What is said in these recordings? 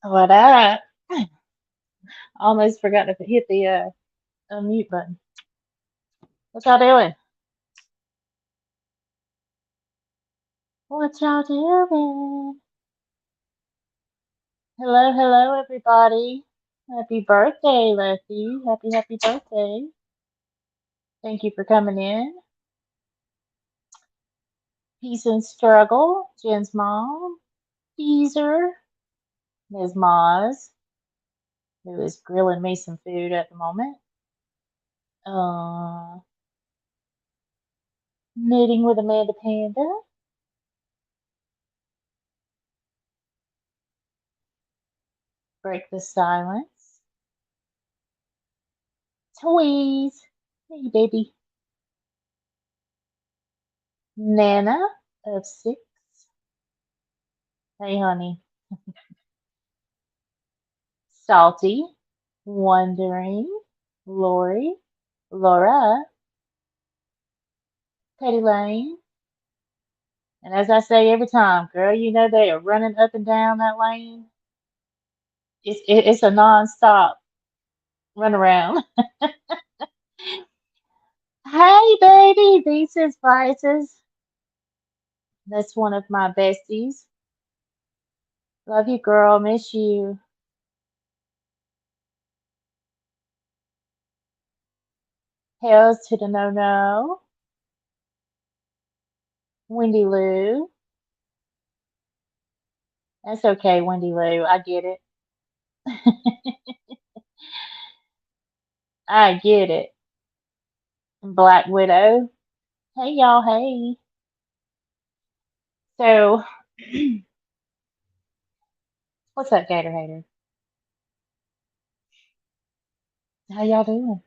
What up? Almost forgot to hit the unmute button. What y'all doing? What y'all doing? Hello, hello, everybody. Happy birthday, Lefty. Happy birthday. Thank you for coming in. Peace and struggle. Jen's mom. Teaser. Ms. Moz, who is grilling me some food at the moment. Uh, knitting with Amanda Panda. Break the silence. Toys. Hey, baby. Nana of 6. Hey, honey. Salty. Wondering. Lori. Laura. Teddy Lane. And as I say every time, girl, you know they are running up and down that lane. It's a non-stop run around. Hey, baby. Reese's Spices. That's one of my besties. Love you, girl. Miss you. Hells to the no-no. Wendy Lou. That's okay, Wendy Lou. I get it. I get it. Black Widow. Hey, y'all. Hey. So, what's up, Gator Hater? How y'all doing?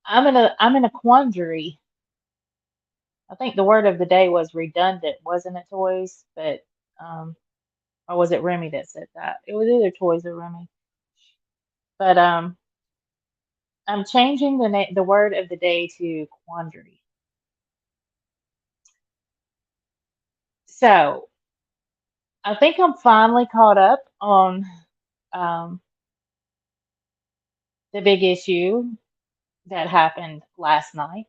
I'm in a quandary. I think the word of the day was redundant, wasn't it, Toys? But or was it Remy that said that? It was either Toys or Remy. But I'm changing the word of the day to quandary. So I think I'm finally caught up on um, the big issue that happened last night.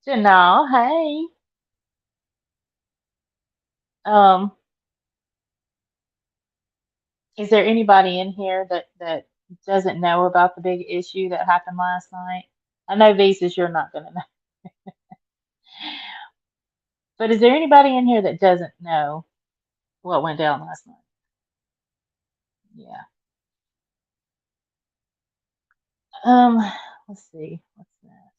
Janelle, hey. Um, is there anybody in here that doesn't know about the big issue that happened last night? I know Visas, you're not gonna know, but is there anybody in here that doesn't know what went down last night? Yeah. Um, let's see. What's that?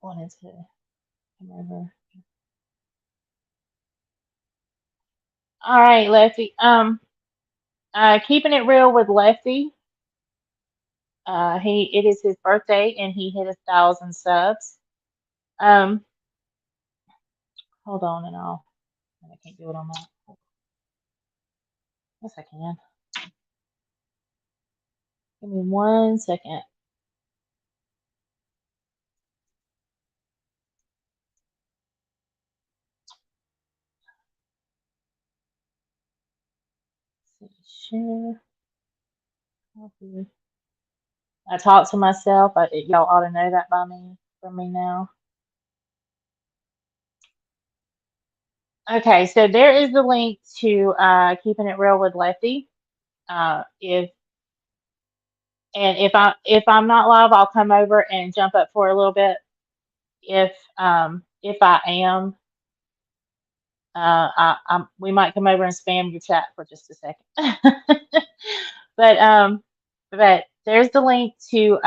Wanted to come over. All right, Lefty. Keeping it real with Lefty. It is his birthday and he hit 1,000 subs. Um, hold on and I can't do it on that. Yes, I can. Give me 1 second. Let's see, share. Copy. I talk to myself. Y'all ought to know that from me now. Okay, so there is the link to Keeping It Real with Lefty. If and if I'm not live, I'll come over and jump up for a little bit. If I am, we might come over and spam your chat for just a second. but but there's the link to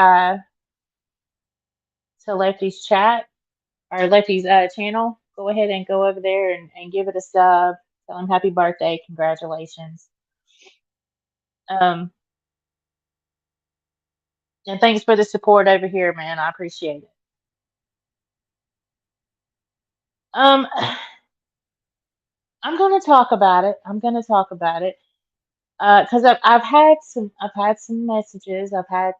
Lefty's chat or Lefty's channel. Go ahead and go over there and give it a sub. Tell him happy birthday, congratulations. Um, and thanks for the support over here, man. I appreciate it. Um, I'm gonna talk about it. I'm gonna talk about it. Because I've had some messages. I've had,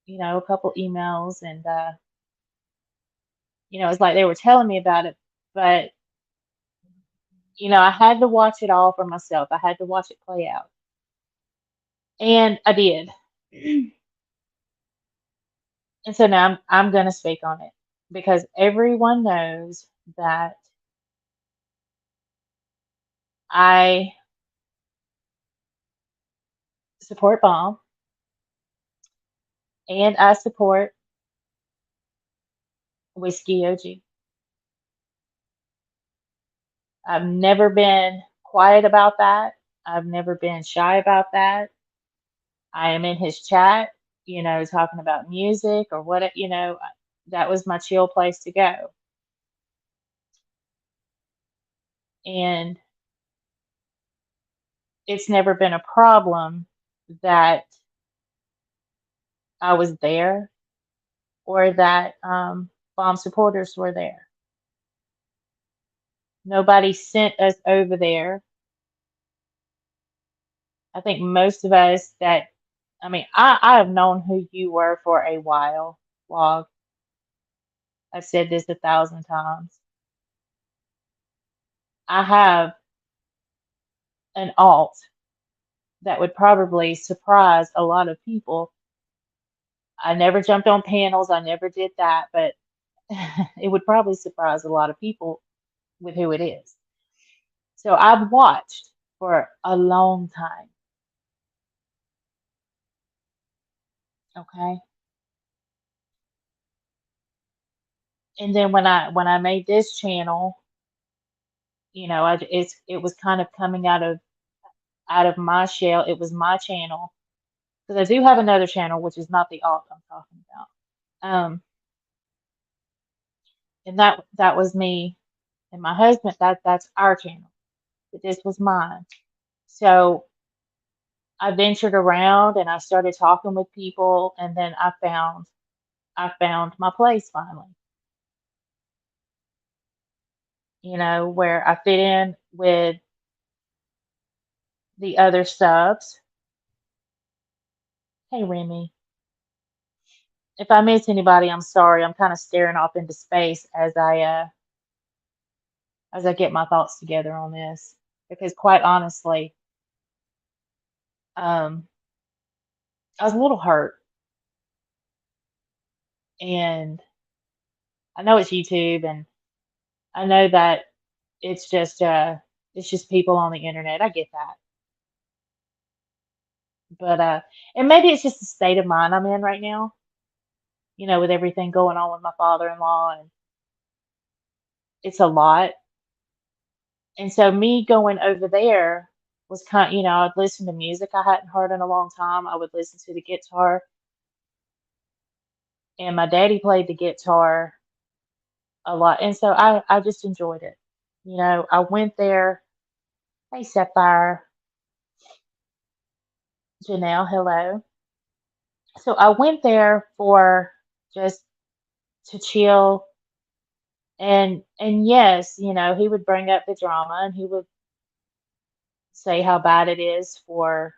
a couple emails, and it's like they were telling me about it, but I had to watch it all for myself. I had to watch it play out, and I did. And so now I'm gonna speak on it because everyone knows that I support Bomb and I support Whiskey OG. I've never been quiet about that. I've never been shy about that. I am in his chat, talking about music or what, that was my chill place to go. And it's never been a problem that I was there or that Bomb supporters were there. Nobody sent us over there. I think most of us I mean, I have known who you were for a while, Log. I've said this 1,000 times. I have an alt that would probably surprise a lot of people. I never jumped on panels, I never did that, but it would probably surprise a lot of people with who it is. So I've watched for a long time. Okay. And then when I made this channel, it was kind of coming out of my shell. It was my channel because I do have another channel, which is not the alt I'm talking about. And that was me and my husband. That's our channel. But this was mine. So I ventured around and I started talking with people, and then I found my place finally. Where I fit in with the other subs. Hey Remy, if I miss anybody, I'm sorry. I'm kind of staring off into space as I get my thoughts together on this, because quite honestly, um, I was a little hurt, and I know it's YouTube, and I know that it's just people on the internet. I get that, but and maybe it's just the state of mind I'm in right now. With everything going on with my father-in-law, and it's a lot. And so me going over there was I'd listen to music I hadn't heard in a long time. I would listen to the guitar, and my daddy played the guitar a lot. And so I just enjoyed it. I went there. Hey, Sapphire, Janelle, hello. So I went there for just to chill, and yes, he would bring up the drama, and he would say how bad it is for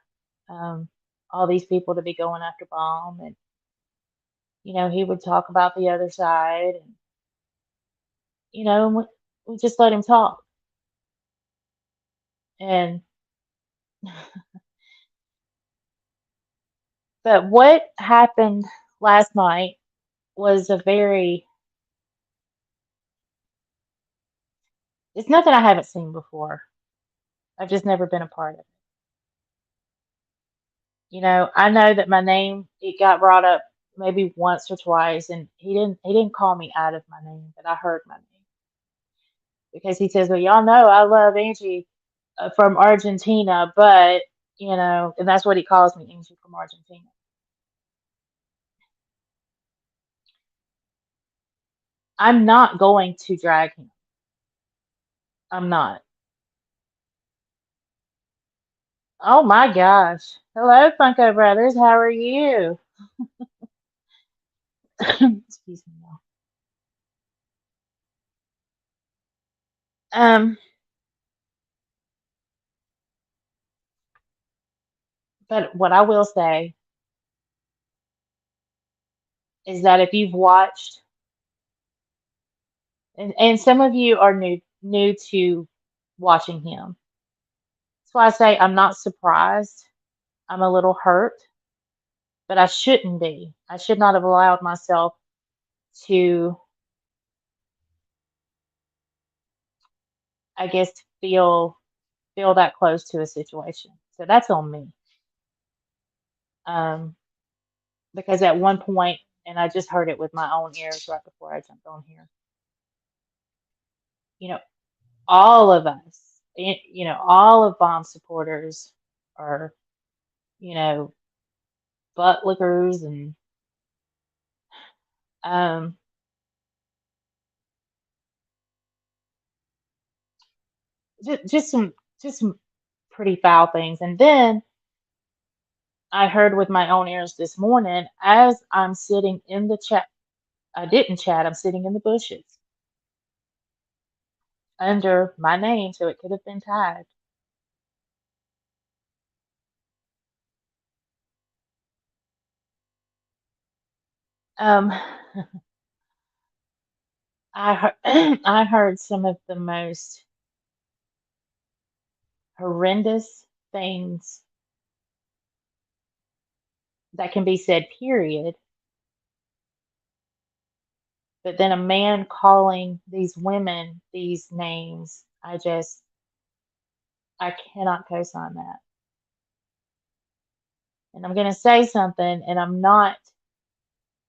um, all these people to be going after Bomb, and he would talk about the other side, and we just let him talk. And but what happened last night was it's nothing I haven't seen before. I've just never been a part of it. I know that my name, it got brought up maybe once or twice, and he didn't call me out of my name, but I heard my name because he says, "Well, y'all know I love Angie from Argentina, but and that's what he calls me, Angie from Argentina." I'm not going to drag him. I'm not. Oh my gosh. Hello, Funko Brothers. How are you? Excuse me, y'all. Um, but what I will say is that if you've watched, and some of you are new to watching him, that's why I say I'm not surprised. I'm a little hurt, but I shouldn't be. I should not have allowed myself to, I guess, feel that close to a situation. So that's on me. Um, because at one point, and I just heard it with my own ears right before I jumped on here, you know, all of us, all of bomb supporters are, you know, butt lickers and um, just some pretty foul things. And then I heard with my own ears this morning as I'm sitting in the chat. I didn't chat. I'm sitting in the bushes under my name, so it could have been tagged. Um, I heard, I heard some of the most horrendous things that can be said, period. But then a man calling these women these names, I cannot co-sign that. And I'm going to say something, and I'm not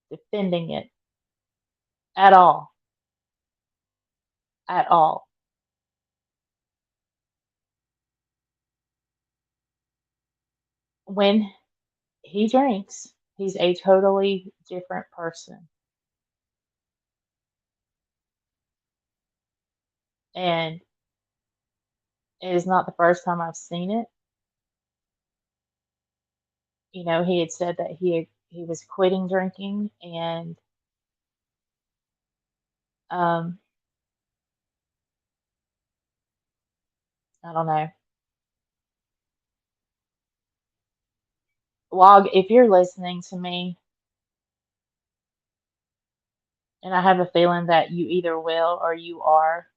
defending it at all, at all. When he drinks, he's a totally different person. And it is not the first time I've seen it. He had said that he was quitting drinking, and um, I don't know. Log, if you're listening to me, and I have a feeling that you either will or you are,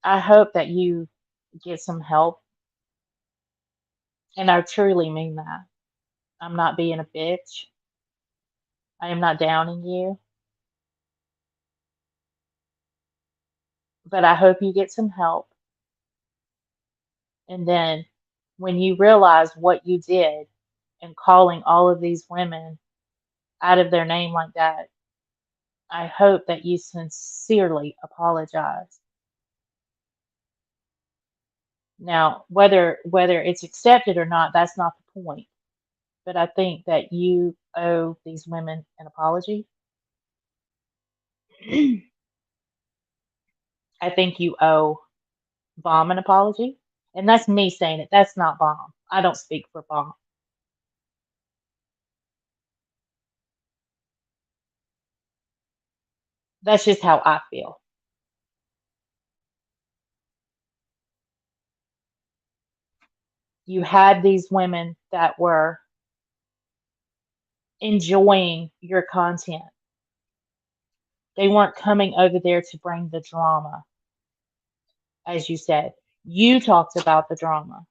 I hope that you get some help. And I truly mean that. I'm not being a bitch. I am not downing you, but I hope you get some help. And then when you realize what you did and calling all of these women out of their name like that, I hope that you sincerely apologize. Now, whether it's accepted or not, that's not the point. But I think that you owe these women an apology. I think you owe Bomb an apology. And that's me saying it. That's not Bomb. I don't speak for Bomb. That's just how I feel. You had these women that were enjoying your content. They weren't coming over there to bring the drama, as you said. You talked about the drama.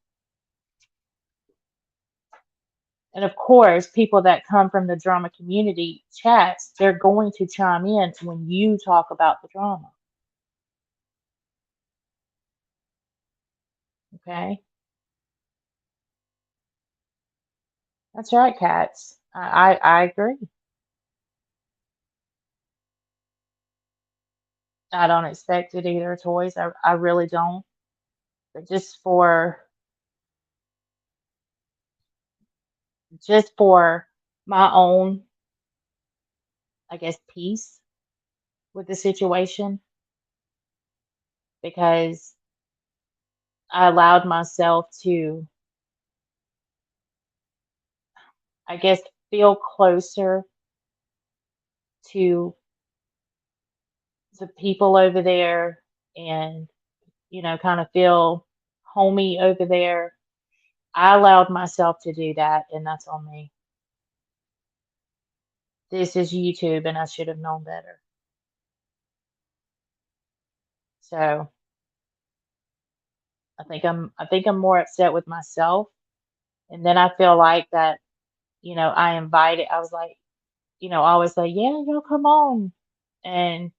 And of course, people that come from the drama community chats, they're going to chime in when you talk about the drama. Okay? That's right, cats. I agree. I don't expect it either, toys. I really don't. But just for my own, I guess, peace with the situation, because I allowed myself to, I guess, feel closer to the people over there and, kind of feel homey over there. I allowed myself to do that, and that's on me. This is YouTube, and I should have known better. So I think I'm more upset with myself, and then I feel like that, I invited. I was like, I always say, yeah, y'all come on, and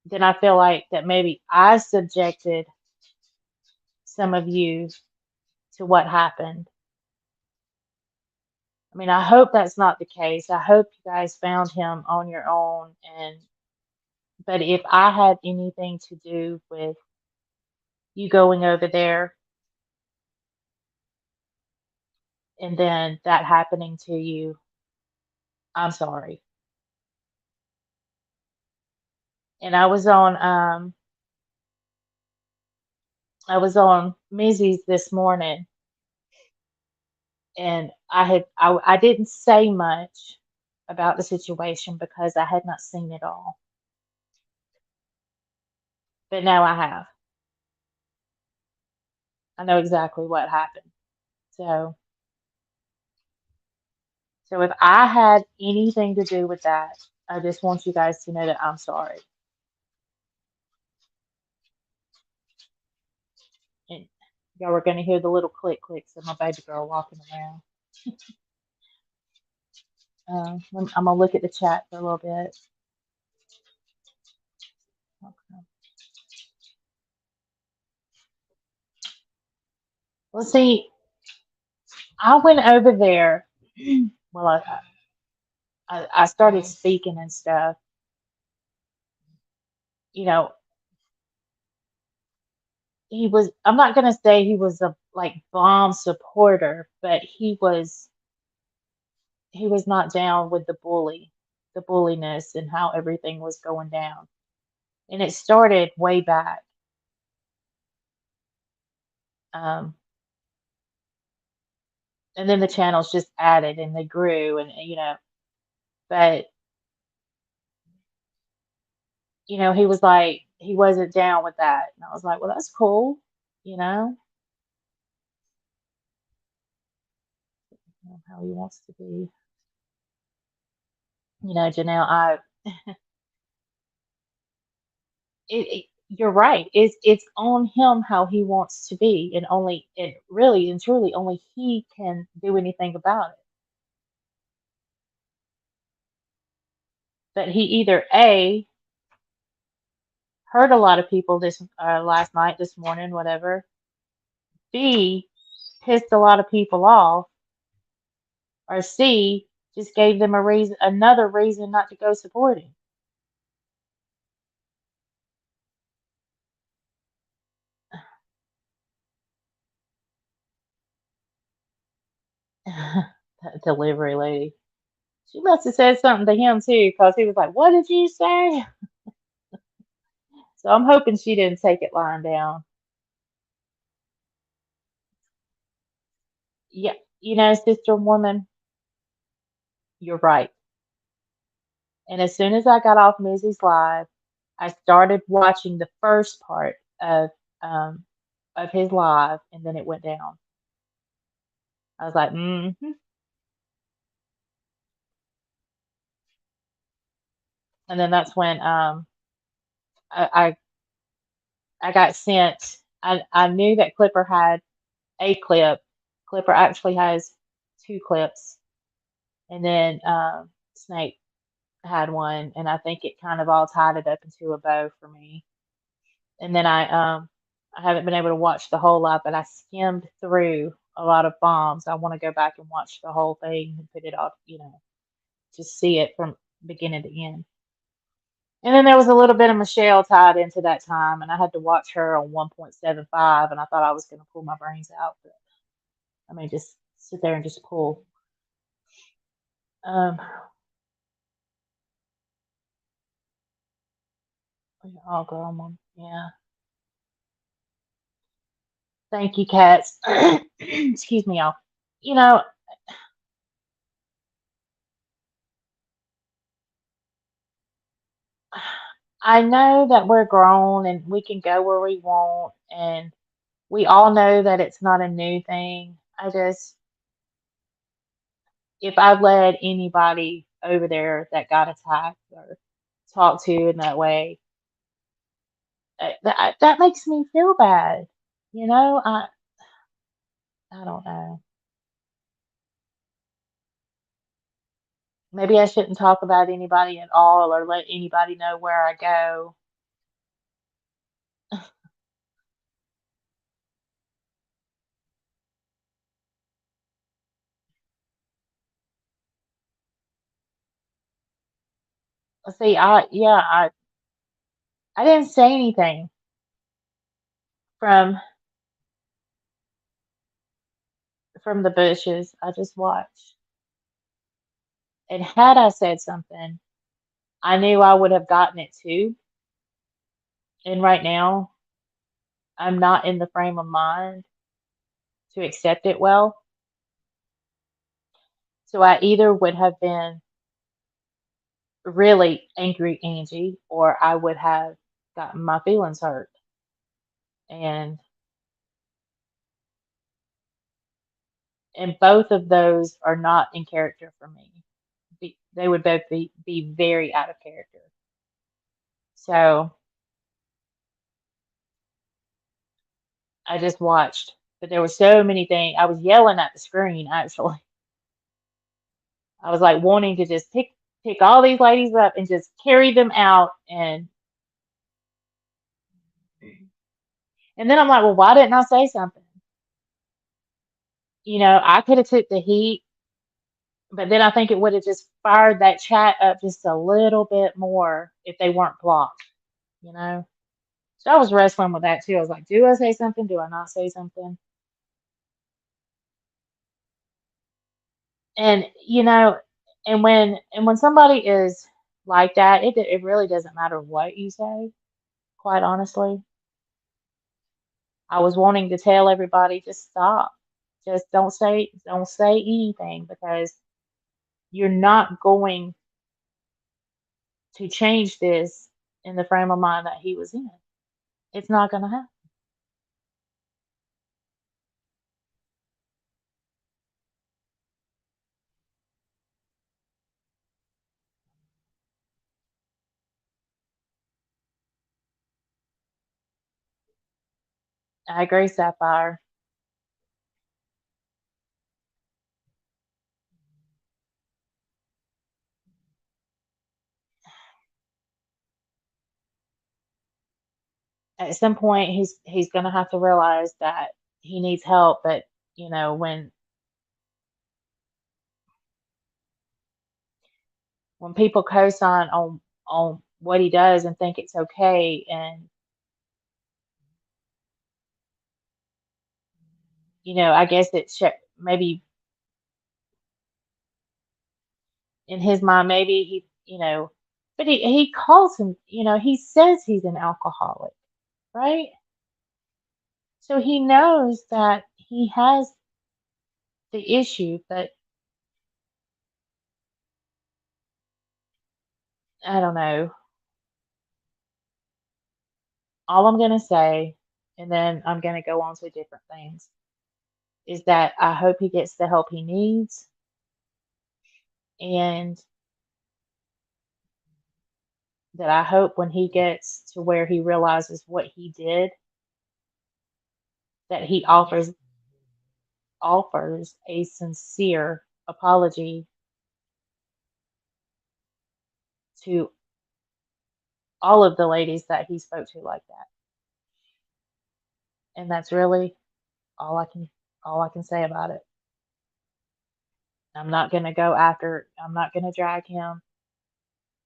then I feel like that maybe I subjected some of you to what happened. I mean, I hope that's not the case. I hope you guys found him on your own, and but if I had anything to do with you going over there and then that happening to you, I'm sorry. And I was on Mizzy's this morning, and I didn't say much about the situation because I had not seen it all. But now I have. I know exactly what happened. So so if I had anything to do with that, I just want you guys to know that I'm sorry. And y'all are gonna hear the little click clicks of my baby girl walking around. I'm gonna look at the chat for a little bit. Okay. Well, see, I went over there. Well, I started speaking and stuff. You know, I'm not gonna say he was a like bomb supporter, but he was not down with the bulliness and how everything was going down. And it started way back. Um, and then the channels just added and they grew, and but he was like he wasn't down with that. And I was like, well, that's cool, you know, how he wants to be. Janelle, you're right. It's on him how he wants to be, and only it really and truly only he can do anything about it. But he either A, hurt a lot of people this last night, this morning, whatever. B, pissed a lot of people off, or C, just gave them another reason not to go support him. That delivery lady. She must have said something to him too, because he was like, "What did you say?" So I'm hoping she didn't take it lying down. Yeah, sister woman, you're right. And as soon as I got off Mizzy's live, I started watching the first part um of his live, and then it went down. I was like, mm-hmm. And then that's when I I got sent. I knew that Clipper had a clip. Clipper actually has two clips, and then Snake had one, and I think it kind of all tied it up into a bow for me. And then I haven't been able to watch the whole lot, but I skimmed through a lot of bombs. I want to go back and watch the whole thing and put it off, to see it from beginning to end. And then there was a little bit of Michelle tied into that time, and I had to watch her on 1.75, and I thought I was going to pull my brains out, but I mean, just sit there and just pull. Um, oh, girl, yeah. Thank you, cats. Excuse me, y'all. You know, I know that we're grown and we can go where we want, and we all know that it's not a new thing. I just, if I led anybody over there that got attacked or talked to in that way, that makes me feel bad. You know, I don't know. Maybe I shouldn't talk about anybody at all or let anybody know where I go. See, I didn't say anything from the bushes. I just watched. And had I said something, I knew I would have gotten it too. And right now, I'm not in the frame of mind to accept it well. So I either would have been really angry Angie, or I would have gotten my feelings hurt. And both of those are not in character for me. They would both be very out of character. So I just watched, but there were so many things. I was yelling at the screen actually. I was like wanting to just pick all these ladies up and just carry them out, and then I'm like, well, why didn't I say something? I could have took the heat, but then I think it would have just fired that chat up just a little bit more if they weren't blocked, you know? So I was wrestling with that too. I was like, do I say something? Do I not say something? And and when somebody is like that, it really doesn't matter what you say, quite honestly. I was wanting to tell everybody just stop. Just don't say anything because you're not going to change this in the frame of mind that he was in. It's not going to happen. I agree, Sapphire. At some point, he's going to have to realize that he needs help. But when people co-sign on what he does and think it's okay, and I guess maybe in his mind, maybe but he calls him, he says he's an alcoholic, right? So he knows that he has the issue, but I don't know. All I'm going to say, and then I'm going to go on to different things, is that I hope he gets the help he needs, and that I hope when he gets to where he realizes what he did, that he offers a sincere apology to all of the ladies that he spoke to like that. And that's really all I can say about it. I'm not going to drag him.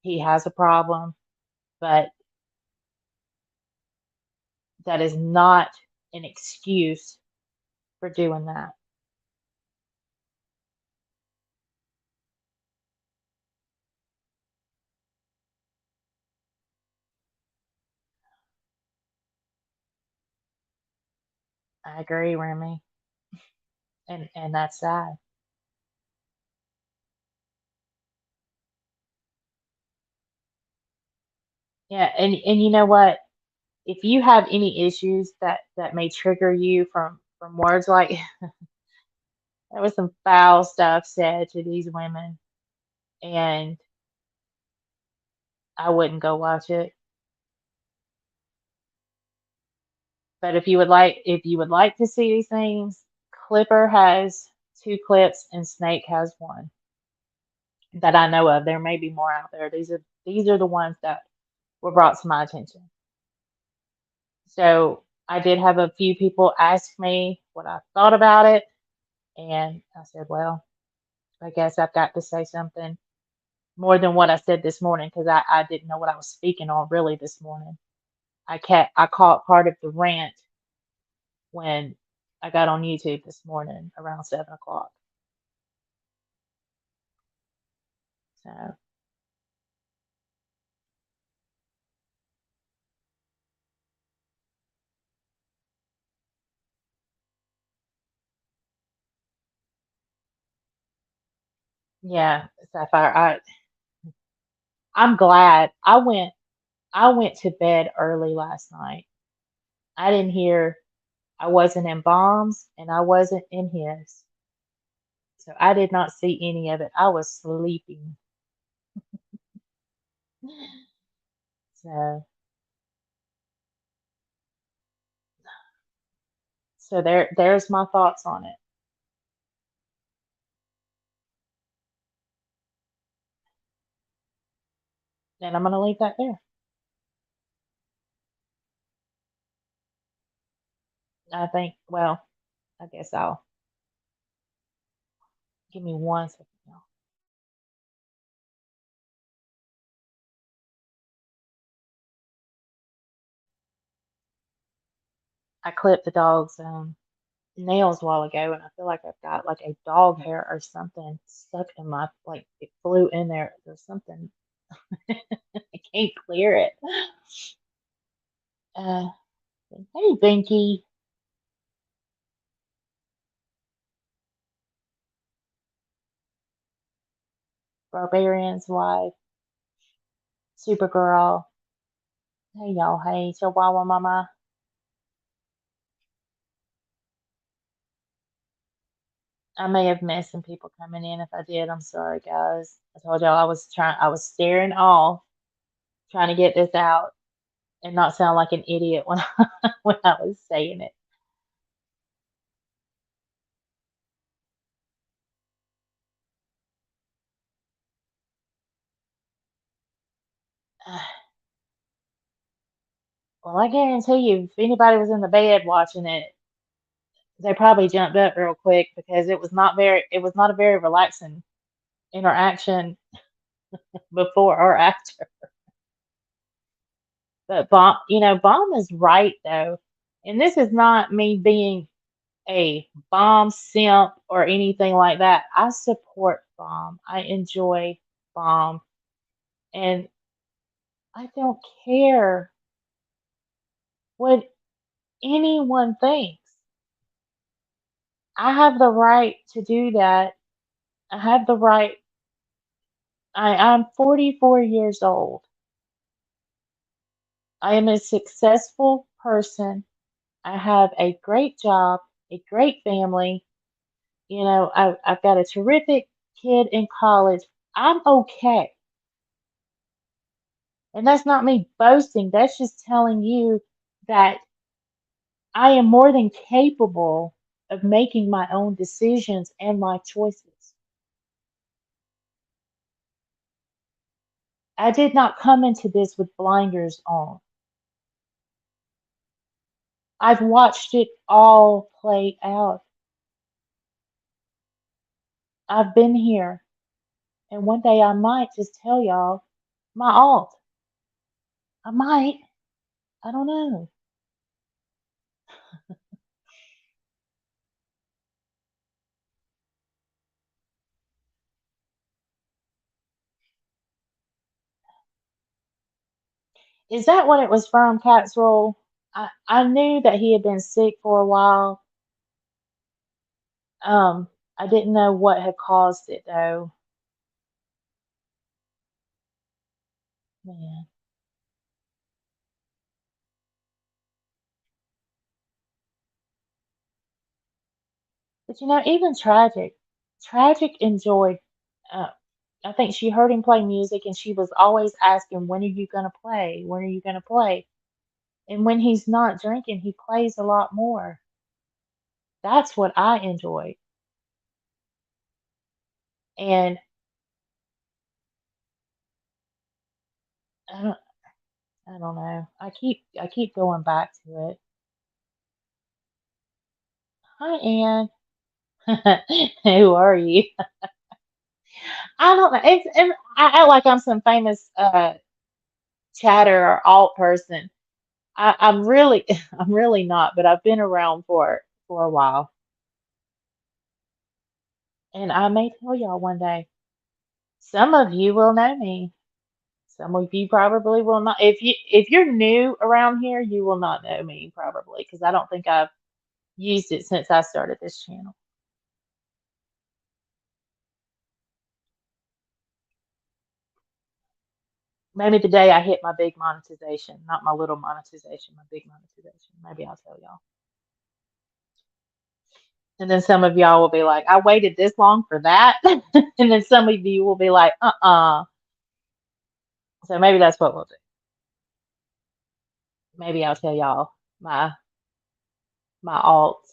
He has a problem, but that is not an excuse for doing that. I agree, Remy. And that's sad. Yeah, and you know what? If you have any issues that may trigger you from words like there was some foul stuff said to these women, and I wouldn't go watch it. But if you would like to see these things, Clipper has two clips and Snake has one that I know of. There may be more out there. These are the ones that were brought to my attention. So I did have a few people ask me what I thought about it, and I said, well, I guess I've got to say something more than what I said this morning because I didn't know what I was speaking on really this morning. I caught part of the rant when I got on YouTube this morning around 7 o'clock. So yeah, Sapphire, I'm glad I went to bed early last night. I didn't hear I wasn't in bombs and I wasn't in his. So I did not see any of it. I was sleeping. So there's my thoughts on it. And I'm gonna leave that there. I think well, I guess I'll give me one second now. I clipped the dog's nails a while ago and I feel like I've got like a dog hair or something stuck in my like it flew in there. There's something I can't clear it. Uh hey Binky, Barbarian's wife, Supergirl. Hey y'all, hey Chihuahua Mama. I may have missed some people coming in. If I did, I'm sorry guys. I told y'all I was staring off, trying to get this out and not sound like an idiot when when I was saying it. Well, I guarantee you, if anybody was in the bed watching it, they probably jumped up real quick because it was not a very relaxing interaction before or after. But Bomb is right though, and this is not me being a Bomb simp or anything like that. I support Bomb. I enjoy Bomb, and I don't care what anyone thinks. I have the right to do that. I have the right. I'm 44 years old. I am a successful person. I have a great job, a great family. I've got a terrific kid in college. I'm okay. And that's not me boasting. That's just telling you that I am more than capable of making my own decisions and my choices. I did not come into this with blinders on. I've watched it all play out. I've been here. And one day I might just tell y'all my alt. I might. I don't know. Is that what it was from, Cat's I knew that he had been sick for a while. I didn't know what had caused it though. Man. But even Tragic enjoyed. Uh, I think she heard him play music, and she was always asking, "When are you gonna play? When are you gonna play?" And when he's not drinking, he plays a lot more. That's what I enjoy. And I don't, I don't know. I keep going back to it. Hi, Ann. Who are you? I don't know. I act like I'm some famous chatter or alt person. I'm really, I'm really not, but I've been around for a while, and I may tell y'all one day. Some of you will know me. Some of you probably will not. If you're new around here, you will not know me probably because I don't think I've used it since I started this channel. Maybe the day I hit my big monetization, not my little monetization, my big monetization. Maybe I'll tell y'all. And then some of y'all will be like, I waited this long for that. And then some of you will be like, So maybe that's what we'll do. Maybe I'll tell y'all my alt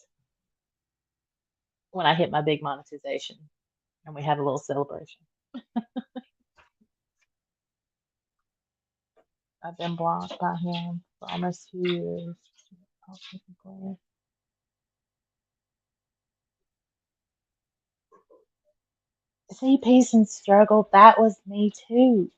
when I hit my big monetization and we had a little celebration. I've been blocked by him for almost 2 years. See, peace and struggle. That was me too.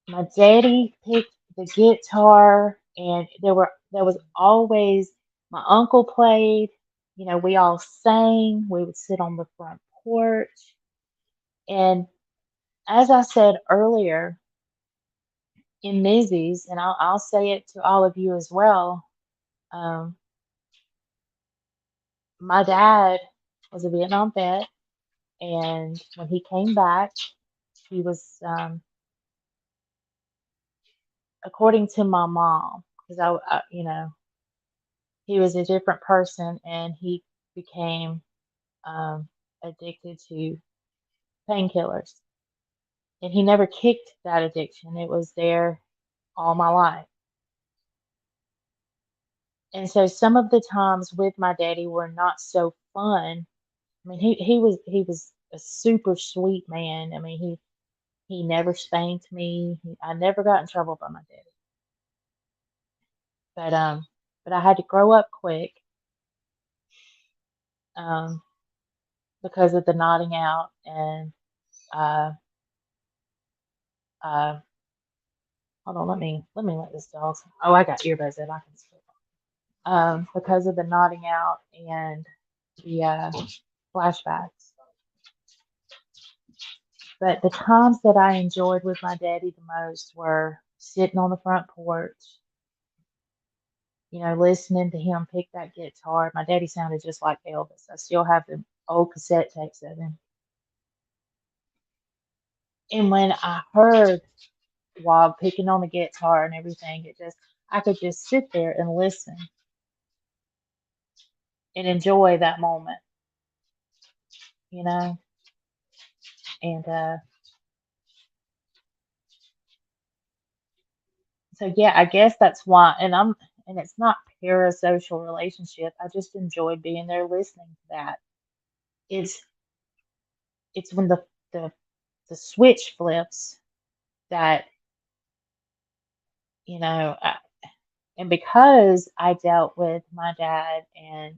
My daddy picked the guitar, and there was always my uncle played. We all sang. We would sit on the front porch, and as I said earlier in Nizzy's, and I'll say it to all of you as well. Um, my dad was a Vietnam vet, and when he came back, he was, according to my mom, because he was a different person, and he became addicted to painkillers. And he never kicked that addiction. It was there all my life. And so some of the times with my daddy were not so fun. I mean, he was a super sweet man. I mean, he never spanked me. I never got in trouble by my daddy. But I had to grow up quick um, because of the nodding out and uh, uh, hold on, let this dog. Oh, I got earbuds in. I can speak. Because of the nodding out and the flashbacks. But the times that I enjoyed with my daddy the most were sitting on the front porch, listening to him pick that guitar. My daddy sounded just like Elvis. I still have the old cassette tapes of him. And when I heard Wog picking on the guitar and everything, I could just sit there and listen and enjoy that moment, you know. And so yeah, I guess that's why. And it's not parasocial relationship. I just enjoyed being there listening to that. It's it's when the the switch flips that you know. And because I dealt with my dad and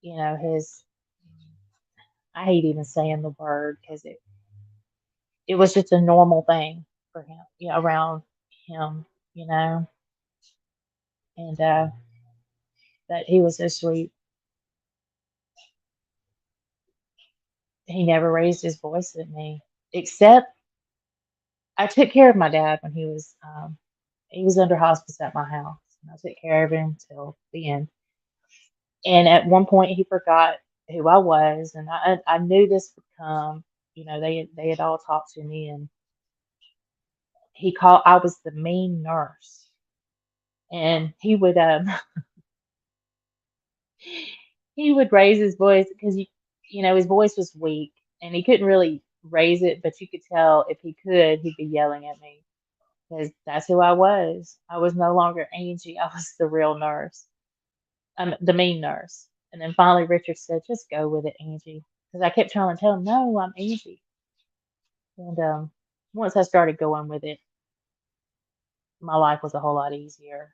his, I hate even saying the word because it was just a normal thing for him, around him, you know, and that he was so sweet. He never raised his voice at me, except I took care of my dad when he was under hospice at my house, and I took care of him till the end. And at one point, he forgot who I was, and I knew this would come. They had all talked to me, and he called. I was the mean nurse, and he he would raise his voice because his voice was weak and he couldn't really raise it, but you could tell if he could, he'd be yelling at me because that's who I was. I was no longer Angie. I was the real nurse. I'm the mean nurse. And then finally Richard said, just go with it, Angie. Because I kept trying to tell him, no, I'm Angie. And once I started going with it, my life was a whole lot easier.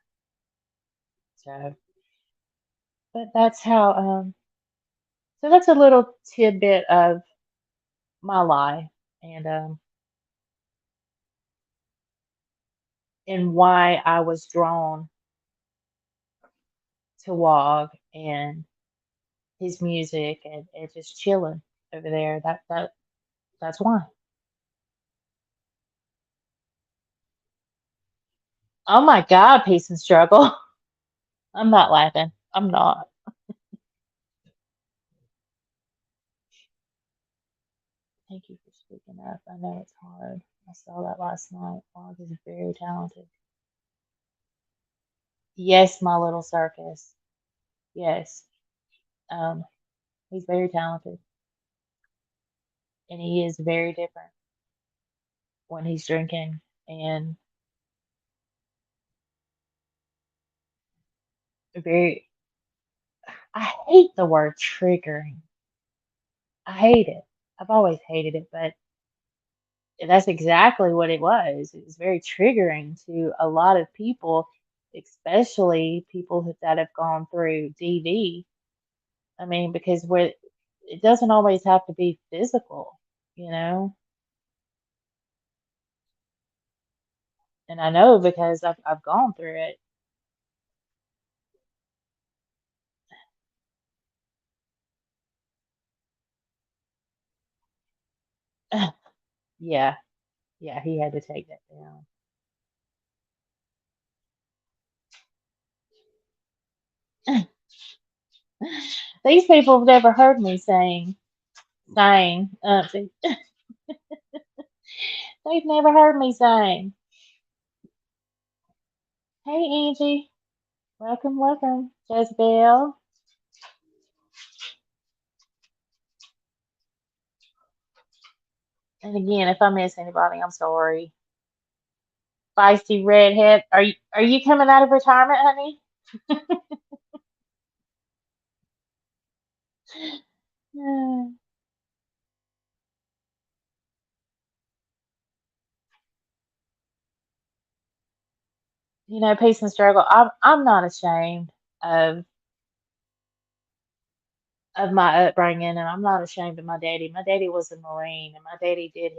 So, but that's how, so that's a little tidbit of my life and why I was drawn to Wog and his music and just chilling over there. That's why. Oh my God, peace and struggle. I'm not laughing. I'm not. Thank you for speaking up. I know it's hard. I saw that last night. Wog is very talented. Yes, my little circus. Yes. Um, he's very talented and he is very different when he's drinking and very I hate the word triggering. I hate it. I've always hated it, but that's exactly what it was. It was very triggering to a lot of people, especially people that have gone through DV. I mean, because it doesn't always have to be physical, you know? And I know because I've gone through it. Yeah, yeah, he had to take that down. These people have never heard me sing. They've never heard me sing. Hey, Angie. Welcome, welcome. Jezebel. And again, if I miss anybody, I'm sorry. Feisty redhead. Are you coming out of retirement, honey? Peace and struggle. I'm not ashamed of my upbringing, and I'm not ashamed of my daddy. My daddy was a Marine, and my daddy did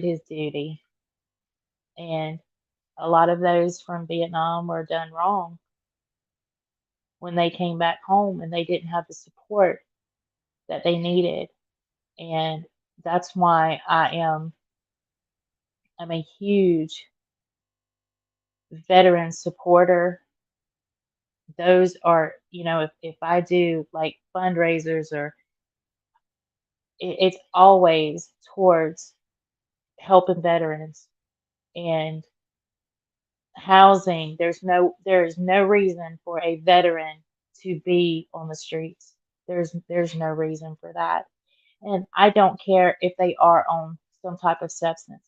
his duty. And a lot of those from Vietnam were done wrong when they came back home and they didn't have the support that they needed. And that's why I'm a huge veteran supporter. Those are, if I do like fundraisers or it's always towards helping veterans and housing. There is no reason for a veteran to be on the streets. There's no reason for that. And I don't care if they are on some type of substance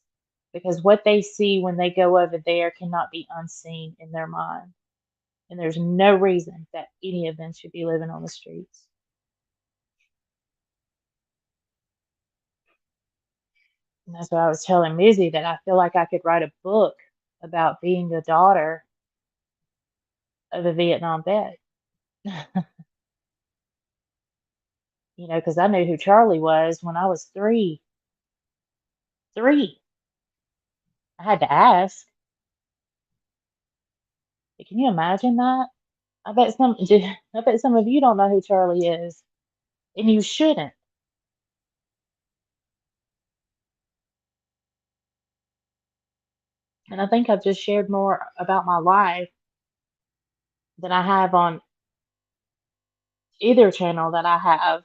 because what they see when they go over there cannot be unseen in their mind. And there's no reason that any of them should be living on the streets. And that's what I was telling Mizzy that I feel like I could write a book about being the daughter of a Vietnam vet. Because I knew who Charlie was when I was three. Three. I had to ask. Can you imagine that? I bet some of you don't know who Charlie is, and you shouldn't. And I think I've just shared more about my life than I have on either channel that I have.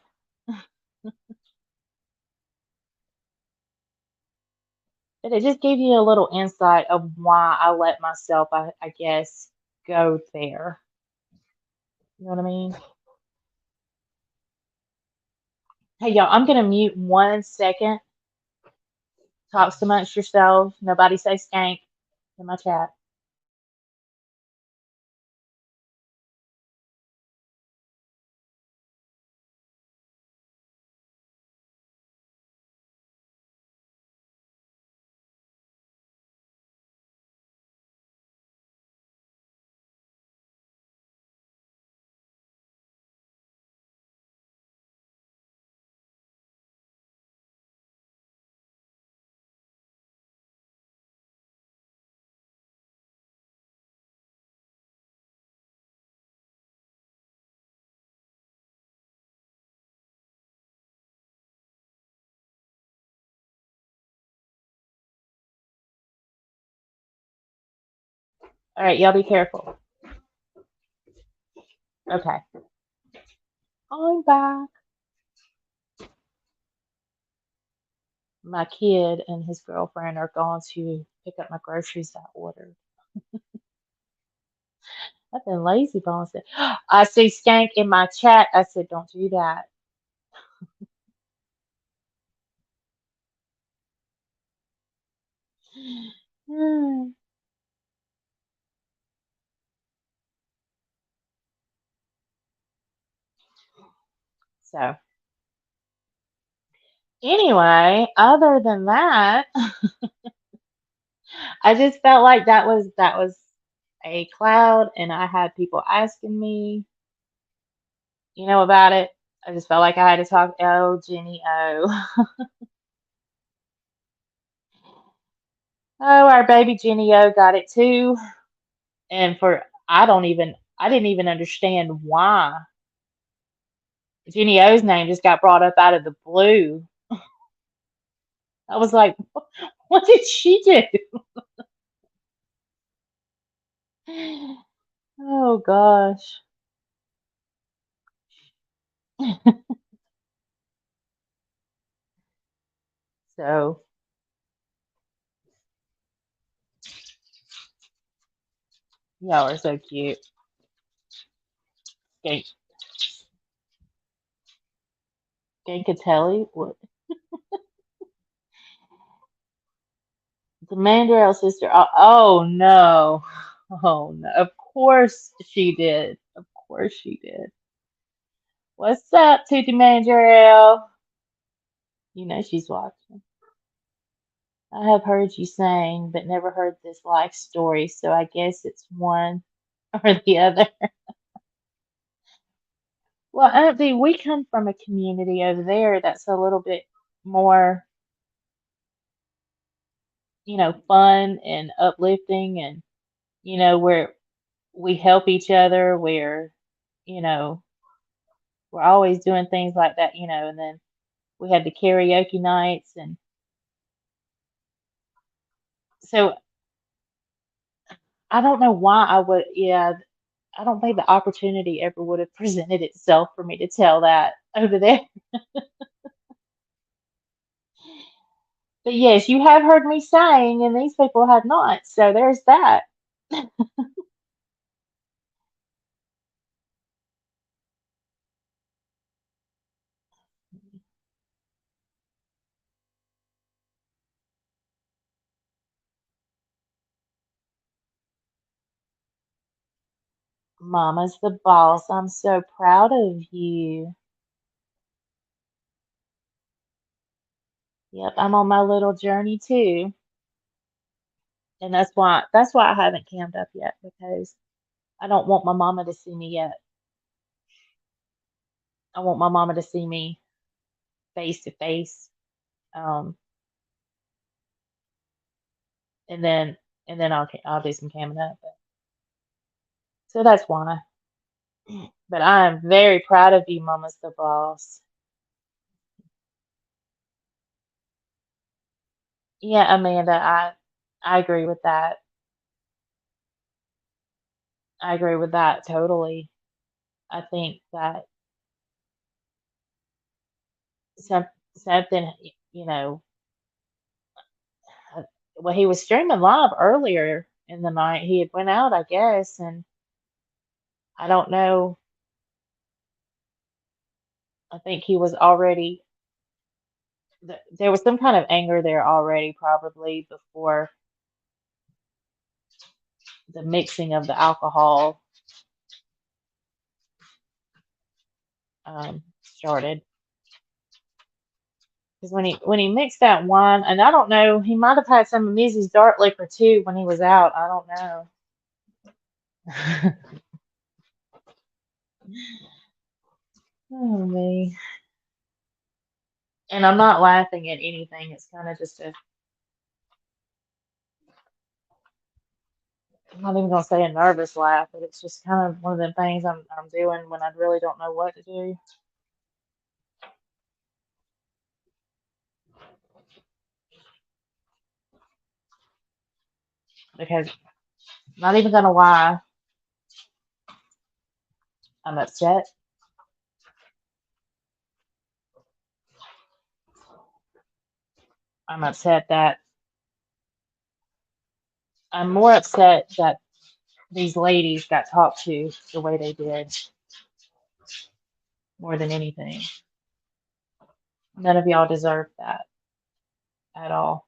But it just gave you a little insight of why I let myself, I guess, go there. You know what I mean? Hey, y'all, I'm gonna mute 1 second. Talks amongst yourselves. Nobody say skank in my chat. All right, y'all be careful. Okay. I'm back. My kid and his girlfriend are going to pick up my groceries I ordered. I've been lazy, Bones said. I see skank in my chat. I said, don't do that. So, anyway, other than that, I just felt like that was a cloud, and I had people asking me, about it. I just felt like I had to talk. Oh, Jenny, oh, oh, our baby Jenny O got it too, and I didn't even understand why Jenny O's name just got brought up out of the blue. I was like, what did she do? Oh gosh. So y'all are so cute. Gank Gankatelli? What? The Mandrell sister. Oh, oh no. Oh no. Of course she did. Of course she did. What's up, Tootie Mandrell? You know she's watching. I have heard you sing, but never heard this life story, so I guess it's one or the other. Well, Auntie, we come from a community over there that's a little bit more, fun and uplifting, and where we help each other, where, you know, we're always doing things like that, and then we had the karaoke nights, and so I don't know why yeah, I don't think the opportunity ever would have presented itself for me to tell that over there. But yes, you have heard me sing, and these people have not. So there's that. Mama's the boss. I'm so proud of you. Yep, I'm on my little journey too. And that's why I haven't cammed up yet, because I don't want my mama to see me yet. I want my mama to see me face to face. Um, and then I'll do some camming up. So that's why. But I am very proud of you, Mama's the boss. Yeah, Amanda, I agree with that. I agree with that totally. I think that some something, you know, uh, well, he was streaming live earlier in the night. He had went out, I guess, and I don't know. I think he was already. there was some kind of anger there already, probably before the mixing of the alcohol started. Because when he mixed that wine, and I don't know, he might have had some of Missy's dark liquor too when he was out. I don't know. Oh me. And I'm not laughing at anything. It's kind of just a, I'm not even gonna say a nervous laugh, but it's just kind of one of them things I'm doing when I really don't know what to do. Because not even gonna lie, I'm upset. I'm upset that I'm more upset that these ladies got talked to the way they did more than anything. None of y'all deserve that at all.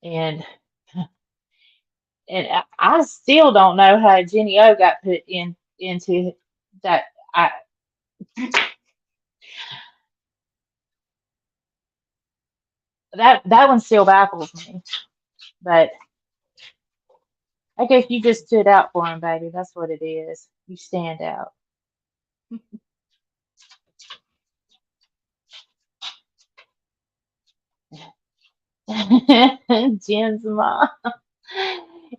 And I still don't know how Jenny O got put into that. I that one still baffles me. But I guess you just stood out for him, baby. That's what it is. You stand out. Jen's mom.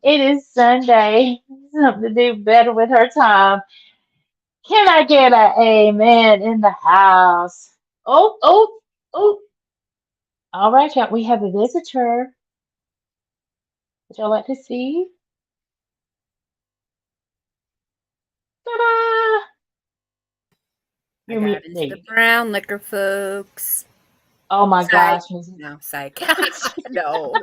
It is Sunday. Something to do better with her time. Can I get an amen in the house? Oh, oh, oh. All right, y'all. We have a visitor. Would y'all like to see? Ta-da! I You're got into the brown liquor, folks. Oh my Psych. gosh, No, psych. No.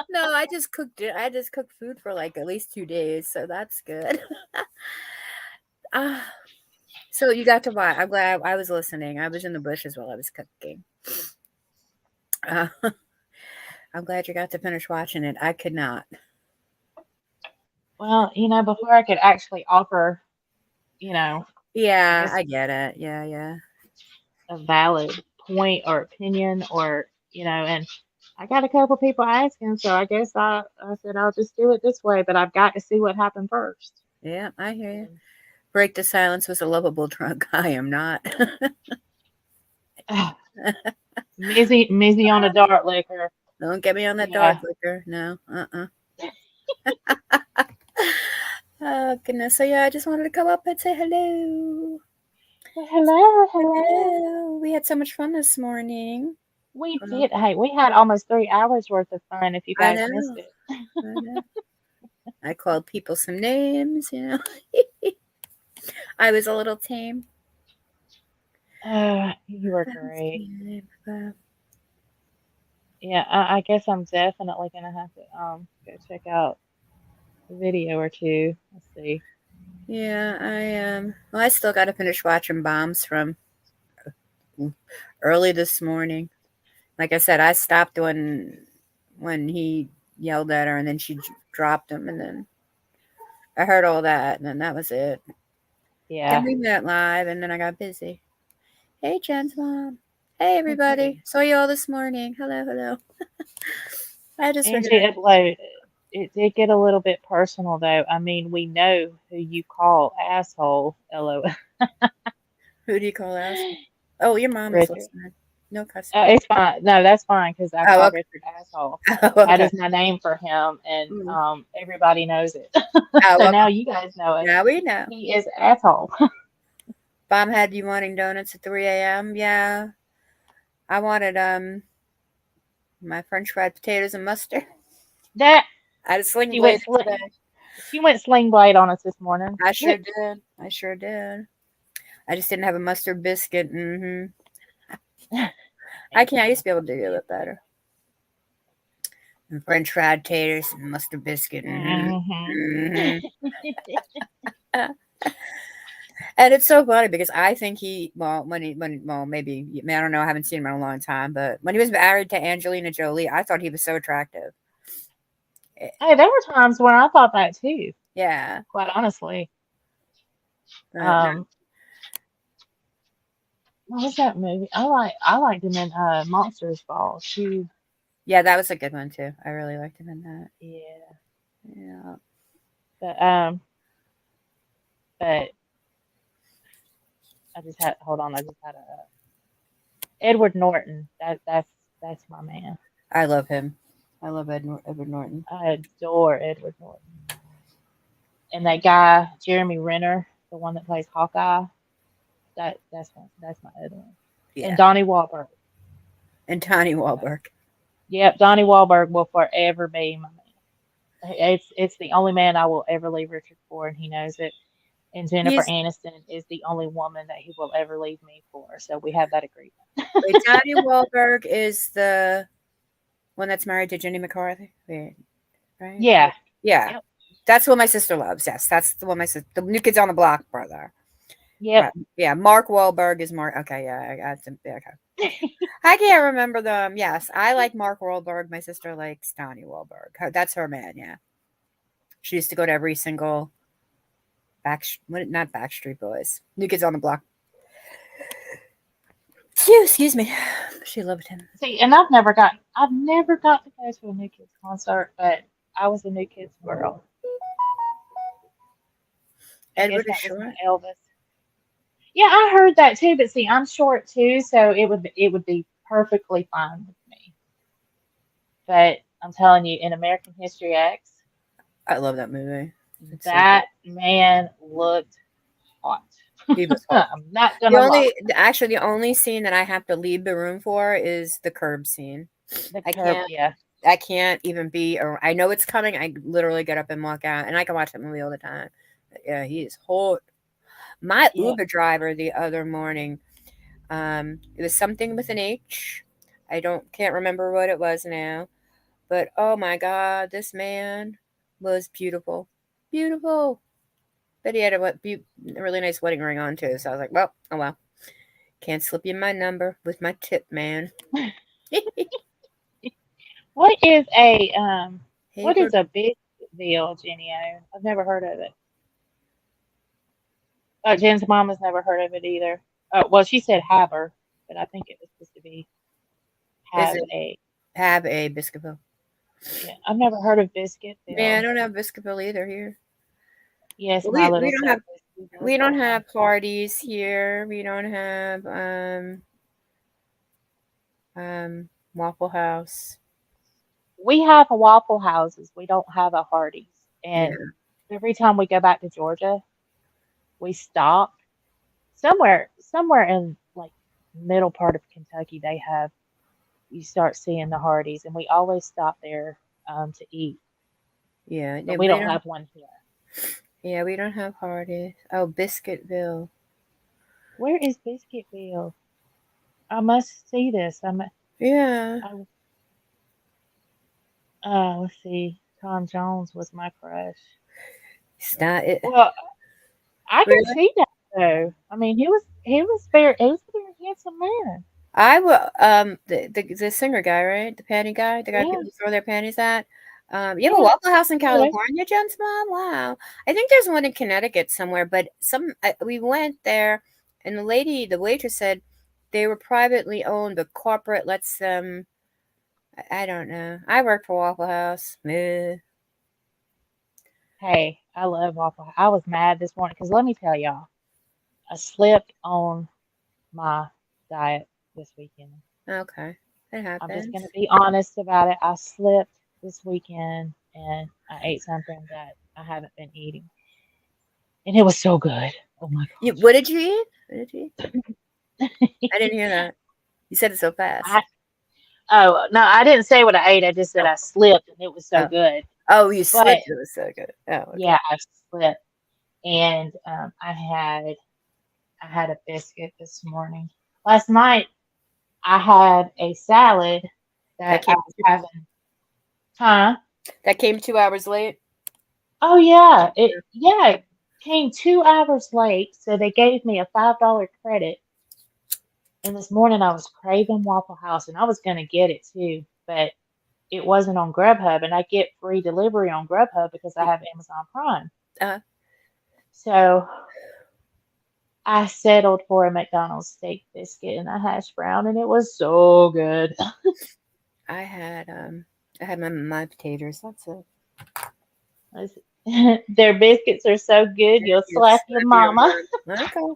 No, I just cooked it. I just cooked food for like at least 2 days, so that's good. So you got to watch. I'm glad I was listening. I was in the bushes while I was cooking. I'm glad you got to finish watching it. I could not. Well, before I could actually offer, I Yeah, guess I get it. Yeah. a valid point or opinion or, and I got a couple people asking, so I guess I said I'll just do it this way, but I've got to see what happened first. Yeah, I hear you. Break the silence was a lovable drunk. I am not. Mizzy on the dark liquor. Don't get me on that Yeah. dark liquor. No. Oh, goodness. So, yeah, I just wanted to come up and say hello. Hello. Hello. We had so much fun this morning. We did. Hey, we had almost 3 hours worth of fun if you I guys know. missed it. I know. I called people some names, I was a little tame. You were great. Yeah, I guess I'm definitely gonna have to go check out a video or two. Let's see. Yeah, well, I still got to finish watching Bombs from early this morning. Like I said, I stopped when he yelled at her, and then she dropped him, and then I heard all that, and then that was it. Yeah. Then we met live, and then I got busy. Hey, Jen's mom. Hey, everybody. Saw you all this morning. Hello. I just figured Angie uploaded. It did get a little bit personal though. I mean, we know who you call asshole. LOL. Who do you call asshole? Oh, your mom is Richard. listening. No cussing. Oh, it's fine. No, that's fine because I Oh, call okay. Richard asshole. Oh, That okay. is my name for him, and Mm. everybody knows it. Oh, So okay. now you guys know it. Now we know. He is asshole. Bomb had you wanting donuts at 3 a.m. Yeah. I wanted my French fried potatoes and mustard. That I had a sling she blade went today. she went sling blade on us this morning. I sure did. I just didn't have a mustard biscuit. I used to be able to do it better. And French fried taters and mustard biscuit. And And it's so funny because I think maybe, I don't know, I haven't seen him in a long time, but when he was married to Angelina Jolie, I thought he was so attractive. Hey, there were times when I thought that too, Yeah. quite honestly. But no, Um, what was that movie? I liked him in Monsters Ball. She yeah, that was a good one too. I really liked him in that. yeah. Yeah. But but I just had hold on, I just had a Edward Norton. That's my man. I love him. I love Edward Norton. I adore Edward Norton. And that guy, Jeremy Renner, the one that plays Hawkeye, that's my other one. And Yeah. Donnie Wahlberg. And Tony Wahlberg. Yep, Donnie Wahlberg will forever be my man. It's the only man I will ever leave Richard for, and he knows it. And Jennifer He's Aniston is the only woman that he will ever leave me for. So we have that agreement. Wait, Tony Wahlberg is the one that's married to Jenny McCarthy. Wait, right? Yeah. Yeah. Yep. That's what my sister loves. Yes, that's the one my sister, the New Kids on the Block brother. Yep. Right. Yeah, Mark Wahlberg is Mark. Okay, yeah, I got some. Yeah, okay. I can't remember them. Yes, I like Mark Wahlberg. My sister likes Donnie Wahlberg. That's her man. Yeah, she used to go to every single not Backstreet Boys, New Kids on the Block. Excuse me. She loved him. See, and I've never got to go to a New Kids concert, but I was a New Kids girl. I guess Edward is that was my short. Elvis. Yeah, I heard that too, but see, I'm short too, so it would be perfectly fine with me. But I'm telling you, in American History X, I love that movie. It's so good. that man looked hot. He was hot. I'm not gonna lie. The only scene that I have to leave the room for is the curb scene. The I curve, can't. yeah. I can't even be. I know it's coming. I literally get up and walk out, and I can watch that movie all the time. But yeah, he is hot. My Yeah. Uber driver the other morning, it was something with an H. Can't remember what it was now, but oh my God, this man was beautiful, beautiful. But he had a really nice wedding ring on too. So I was like, well, oh well, can't slip you my number with my tip, man. What is a Hey, what is a Biscuitville, Jenny O? I've never heard of it. Oh, Jen's mom has never heard of it either. Oh, well, she said Haber, but I think it was supposed to be is have it a. have a Biscuitville? Yeah, I've never heard of Yeah, I Biscuitville. don't have Biscuitville either here. Yes, Well, my we little don't South have Biscuitville we don't girl. have parties here. We don't have Waffle House. We have a Waffle Houses. We don't have a Hardee's. Yeah, And every time we go back to Georgia, we stop somewhere in like middle part of Kentucky. They have you start seeing the Hardee's, and we always stop there to eat. yeah. But we We don't don't. have one here. Yeah, we don't have parties. Oh, Biscuitville. Where is Biscuitville? I must see this. Yeah, I, let's see. Tom Jones was my crush. it's not it. Well, I can Really? see that though. I mean, he was a very handsome man. I will. The singer guy, right? The panty guy, the guy Yeah, people throw their panties at. You have a yeah. Waffle House in Yeah, that's California, Jen's mom? Wow. I think there's one in Connecticut somewhere, but we went there, and the waitress said they were privately owned, but corporate lets them. I don't know. I worked for Waffle House. Meh. hey, I love Waffle House. I was mad this morning because let me tell y'all, I slipped on my diet this weekend. Okay, it I'm just happens. gonna be honest about it. I slipped this weekend and I ate something that I haven't been eating, and it was so good. Oh my What did you eat? What did you eat? I didn't hear that. You said it so I fast. oh no, I didn't say what I ate. I just said Oh, I slipped, and it was so oh, good. oh! You But slipped. It was so good. Oh, okay. yeah, I slipped, and I had a biscuit this morning. Last night I had a salad That that I came. was having. Huh? That came 2 hours late. Oh yeah, it yeah. Came 2 hours late, so they gave me a $5 credit. And this morning I was craving Waffle House, and I was gonna get it too, but it wasn't on Grubhub, and I get free delivery on Grubhub because I have Amazon Prime. Uh, So I settled for a McDonald's steak biscuit and a hash brown, and it was so good. I had my potatoes. That's it. Their biscuits are so good, you'll You slap your slap your mama. mom. Okay.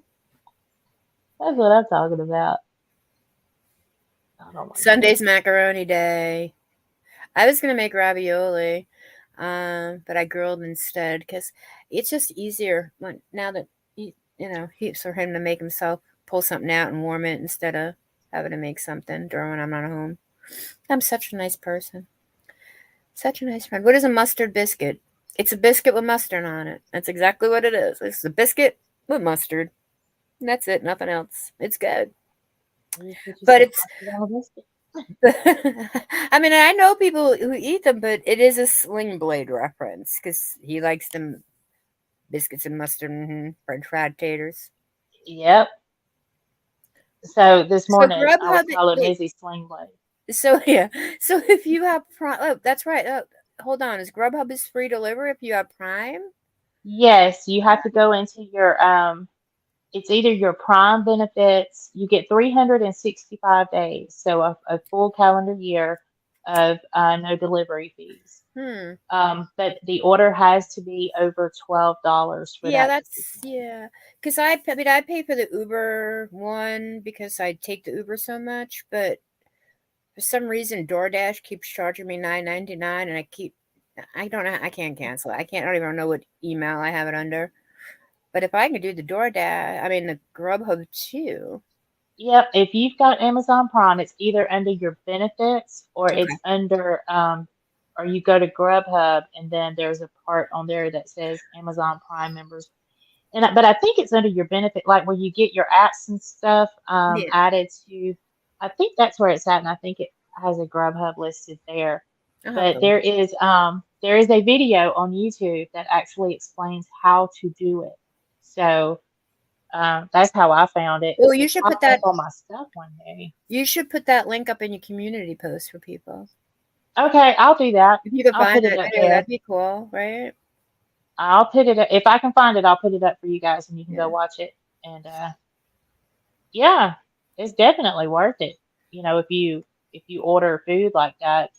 That's what I'm talking about. Oh my Sunday's goodness. macaroni day. I was gonna make ravioli, but I grilled instead because it's just easier when, now that he's for him to make himself pull something out and warm it instead of having to make something during when I'm not home. I'm such a nice person, such a nice friend. What is a mustard biscuit? It's a biscuit with mustard on it. That's exactly what it is. It's a biscuit with mustard. And that's it. Nothing else. It's good, You just put you but some it's mustard on a biscuit. I mean, I know people who eat them, but it is a Sling Blade reference because he likes them biscuits and mustard and French fried taters. Yep. So this So morning I was Grubhub, calling wait, Mizzy Sling Blade. so yeah, so if you have Prime, oh, that's right. Hold on, is Grubhub is free delivery if you have Prime? Yes, you have to go into your it's either your Prime benefits, you get 365 days, so a full calendar year of no delivery fees. Hmm. But the order has to be over $12 for Yeah, that to kick that's yeah. Because I pay for the Uber one because I take the Uber so much, but for some reason, DoorDash keeps charging me $9.99, and I don't know, I can't cancel it. I don't even know what email I have it under. But if I can do the DoorDash, I mean the Grubhub too. Yep, if you've got Amazon Prime, it's either under your benefits or Okay. it's under or you go to Grubhub and then there's a part on there that says Amazon Prime members. But I think it's under your benefit, like where you get your apps and stuff Yeah. added to. I think that's where it's at, and I think it has a Grubhub listed there. I'll have But to look. there is a video on YouTube that actually explains how to do it. So that's how I found it. Well, It popped up on my stuff one day. you should put that link up in your community post for people. Okay, I'll do that. If you could I'll find put it that up video, there. that'd be cool, right? I'll put it up. If I can find it, I'll put it up for you guys and you can go Yeah. watch it. And yeah, it's definitely worth it. If you order food like that,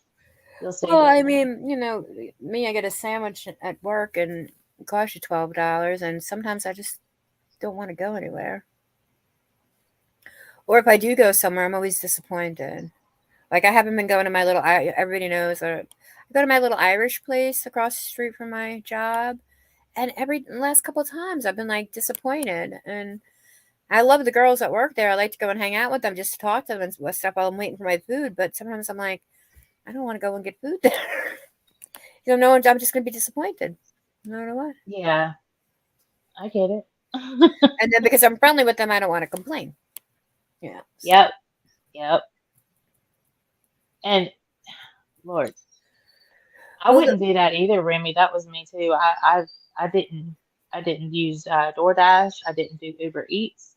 you'll Well, save that I money. mean, me, I get a sandwich at work and it costs you $12, and sometimes I just don't want to go anywhere. Or if I do go somewhere, I'm always disappointed. Like I haven't been going to my little. Everybody knows that I go to my little Irish place across the street from my job, and every last couple of times I've been like disappointed. And I love the girls that work there. I like to go and hang out with them, just to talk to them and stuff while I'm waiting for my food. But sometimes I'm like, I don't want to go and get food there. No, I'm just going to be disappointed. I don't know why. Yeah, I get it. And then because I'm friendly with them, I don't want to complain. Yeah. So. Yep, yep. And Lord, I Well, wouldn't do that either, Remy. That was me too. I didn't use DoorDash. I didn't do Uber Eats.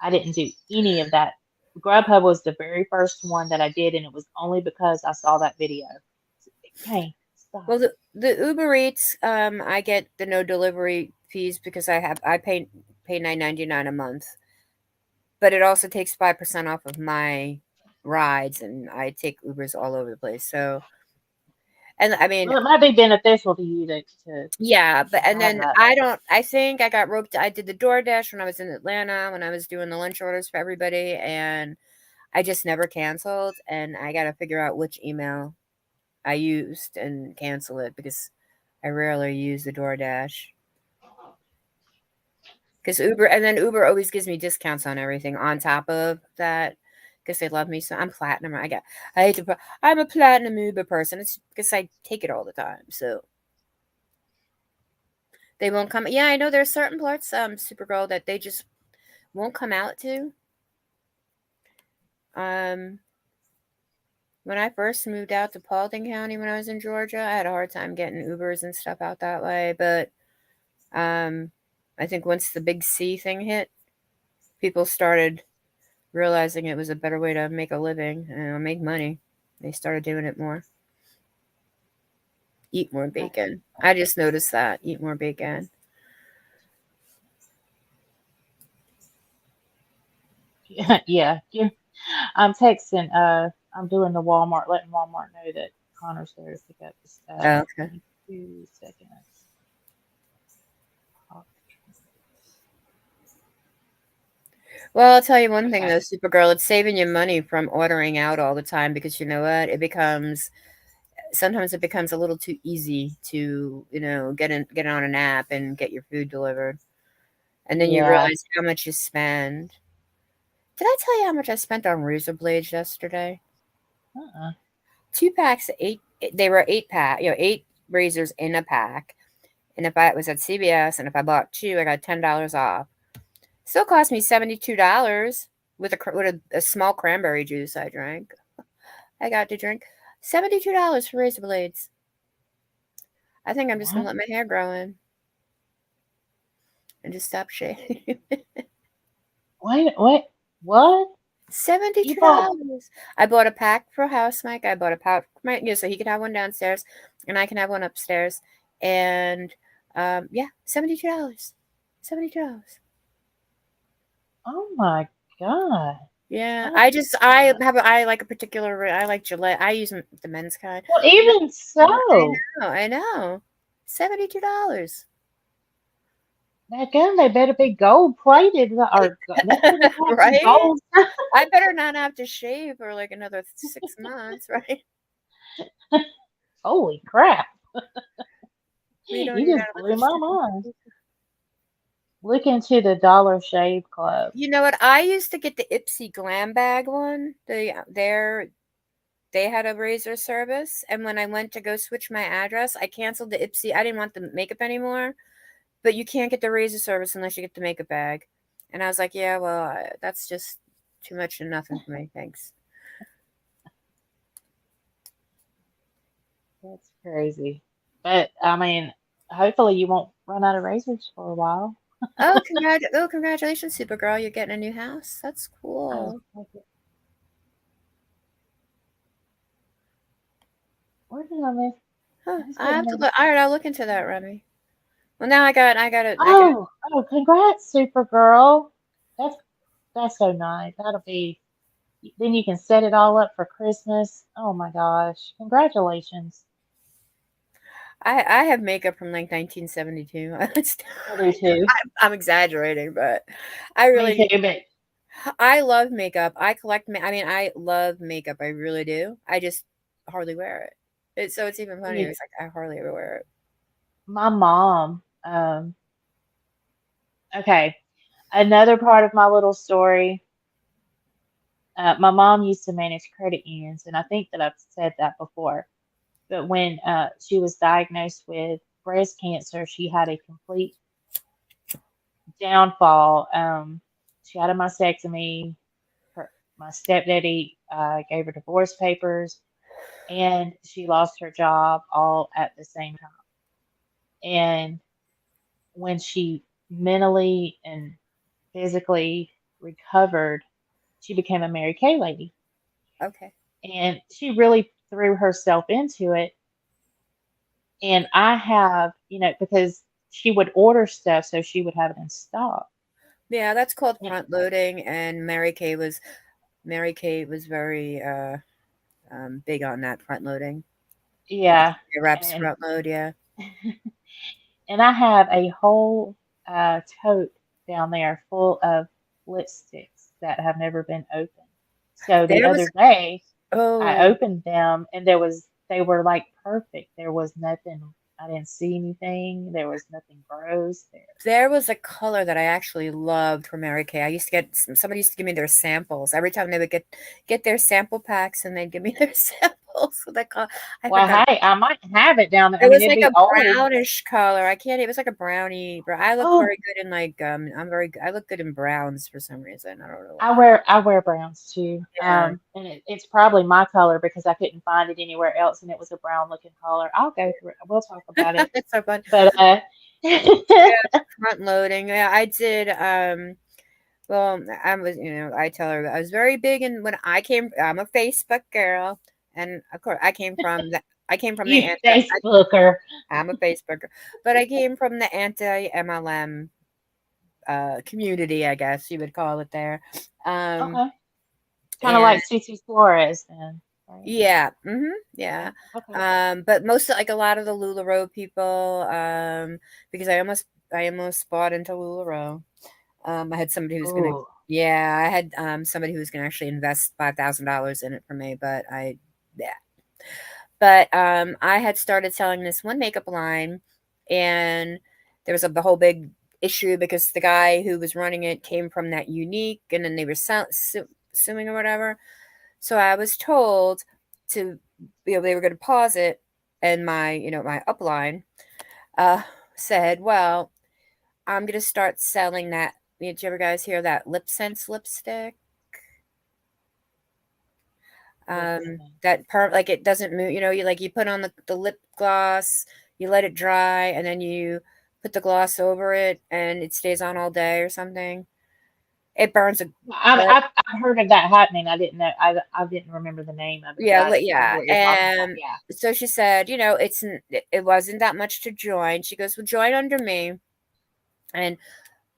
I didn't do any of that. Grubhub was the very first one that I did, and it was only because I saw that video. Hey, stop. Well, the Uber Eats, I get the no delivery fees because I pay $9.99 a month, but it also takes 5% off of my rides, and I take Ubers all over the place. So, and I mean, Well, it might be beneficial to you yeah, but to and have then that. I don't. I think I got roped. I did the DoorDash when I was in Atlanta when I was doing the lunch orders for everybody, and I just never canceled. And I got to figure out which email I used and cancel it because I rarely use the DoorDash. Because Uber always gives me discounts on everything on top of that because they love me. So I'm platinum. I hate to, I'm a platinum Uber person. It's because I take it all the time. So they won't come. Yeah, I know there's certain parts, Supergirl, that they just won't come out to. Um, when I first moved out to Paulding County when I was in Georgia, I had a hard time getting Ubers and stuff out that way. But I think once the big C thing hit, people started realizing it was a better way to make a living and make money. They started doing it more. Eat more I, bacon. I just noticed that. Eat more bacon. yeah, I'm texting. I'm doing the Walmart, letting Walmart know that Connor's there to pick up the stuff. Oh, Give okay. me 2 seconds. Well, I'll tell you one thing Okay. though, Supergirl, it's saving you money from ordering out all the time because you know what? It becomes sometimes it becomes a little too easy to, get on an app and get your food delivered. And then you Yeah. realize how much you spend. Did I tell you how much I spent on razor blades yesterday? Uh-uh. 2 packs, eight. They were 8 pack, 8 razors in a pack. And if I was at CVS and if I bought two, I got $10 off. Still cost me $72 with a small cranberry juice I drank. I got to drink $72 for razor blades. I think I'm just gonna What? let my hair grow in and just stop shaving. Wait, what? What? You Seventy-two bought? dollars. I bought a pack for House Mike. I bought a pack for so he can have one downstairs, and I can have one upstairs. And yeah, $72. $72. Oh my God. Yeah, What the? I like a particular I like Gillette. I use the men's kind. Well, Yeah, even so, I know. $72. that gun, they better be gold plated, or they better have some Right? gold. I better not have to shave for like another 6 months, right? Holy crap. We don't You even just gotta let blew the my shave. mind. Look into the Dollar Shave Club. You know what? I used to get the Ipsy Glam Bag one. They had a razor service, and when I went to go switch my address, I canceled the Ipsy. I didn't want the makeup anymore, but you can't get the razor service unless you get the makeup bag. And I was like, yeah, well, that's just too much and nothing for me. Thanks. That's crazy. But I mean, hopefully you won't run out of razors for a while. Congratulations, Supergirl! You're getting a new house. That's Oh, cool. okay. Where did I miss? Huh, I was I getting have to ready. look. All right, I'll look into that, Remy. Well, now I got. Oh, congrats, Supergirl. That's that's so nice. That'll be. Then you can set it all up for Christmas. Oh my gosh! Congratulations. I have makeup from like 1972. I do too. I'm exaggerating, but I Me really too. But I love makeup. I mean, I love makeup. I really do. I just hardly wear it. So it's even funnier. you, It's like I hardly ever wear it. my mom. Okay. Another part of my little story. My mom used to manage credit unions, and I think that I've said that before. But when she was diagnosed with breast cancer, she had a complete downfall. She had a mastectomy. My stepdaddy gave her divorce papers, and she lost her job all at the same time. And when she mentally and physically recovered, she became a Mary Kay lady. Okay. And she really threw herself into it. And I have, because she would order stuff so she would have it in stock. Yeah, that's called And front loading, and Mary Kay was very big on that front loading. yeah, Your reps and front load, yeah. and I have a whole tote down there full of lipsticks that have never been opened. So the There was other day I oh opened them and they were like perfect. There was nothing, I didn't see anything. There was nothing gross there. There was a color that I actually loved from Mary Kay. I used to get somebody used to give me their samples every time they would get their sample packs, and they'd give me their samples. So that color, I Well, forgot. hey, I might have it down there. I It mean, was it'd like a be old. brownish color. I can't. It was like a brownie. I look Oh, very good in like I look good in browns for some reason. I don't know why. I wear browns too. Yeah, And it's probably my color because I couldn't find it anywhere else, and it was a brown looking color. I'll go through it. We'll talk about it. it's so fun. But Front loading. Yeah, I did. Well, I was, I tell her I was very big, and when I came, I'm a Facebook girl, and of course, I came from the You anti. Facebooker. I'm a Facebooker, but I came from the anti MLM community, I guess you would call it there. Um, Okay. Kind of and like Cece Flores then, right? yeah, yeah. Okay. But most like a lot of the LuLaRoe people, because I almost bought into LuLaRoe. I had somebody who's gonna, Ooh. yeah, I had somebody who was gonna actually invest $5,000 in it for me, but yeah. But I had started selling this one makeup line, and there was the whole big issue because the guy who was running it came from that unique, and then they were suing or whatever. So I was told to, they were going to pause it, and my upline uh, said, "Well, I'm going to start selling that." Did you ever guys hear that lip sense lipstick? Lip sync. That like it doesn't move. You put on the lip gloss, you let it dry, and then you put the gloss over it, and it stays on all day or something. It burns a I've, burn, I've I've heard of that happening. I didn't know. I didn't remember the name of it, but yeah, I know yeah. what you're talking about. And Yeah. so she said, it wasn't that much to join. She goes, "Well, join under me." And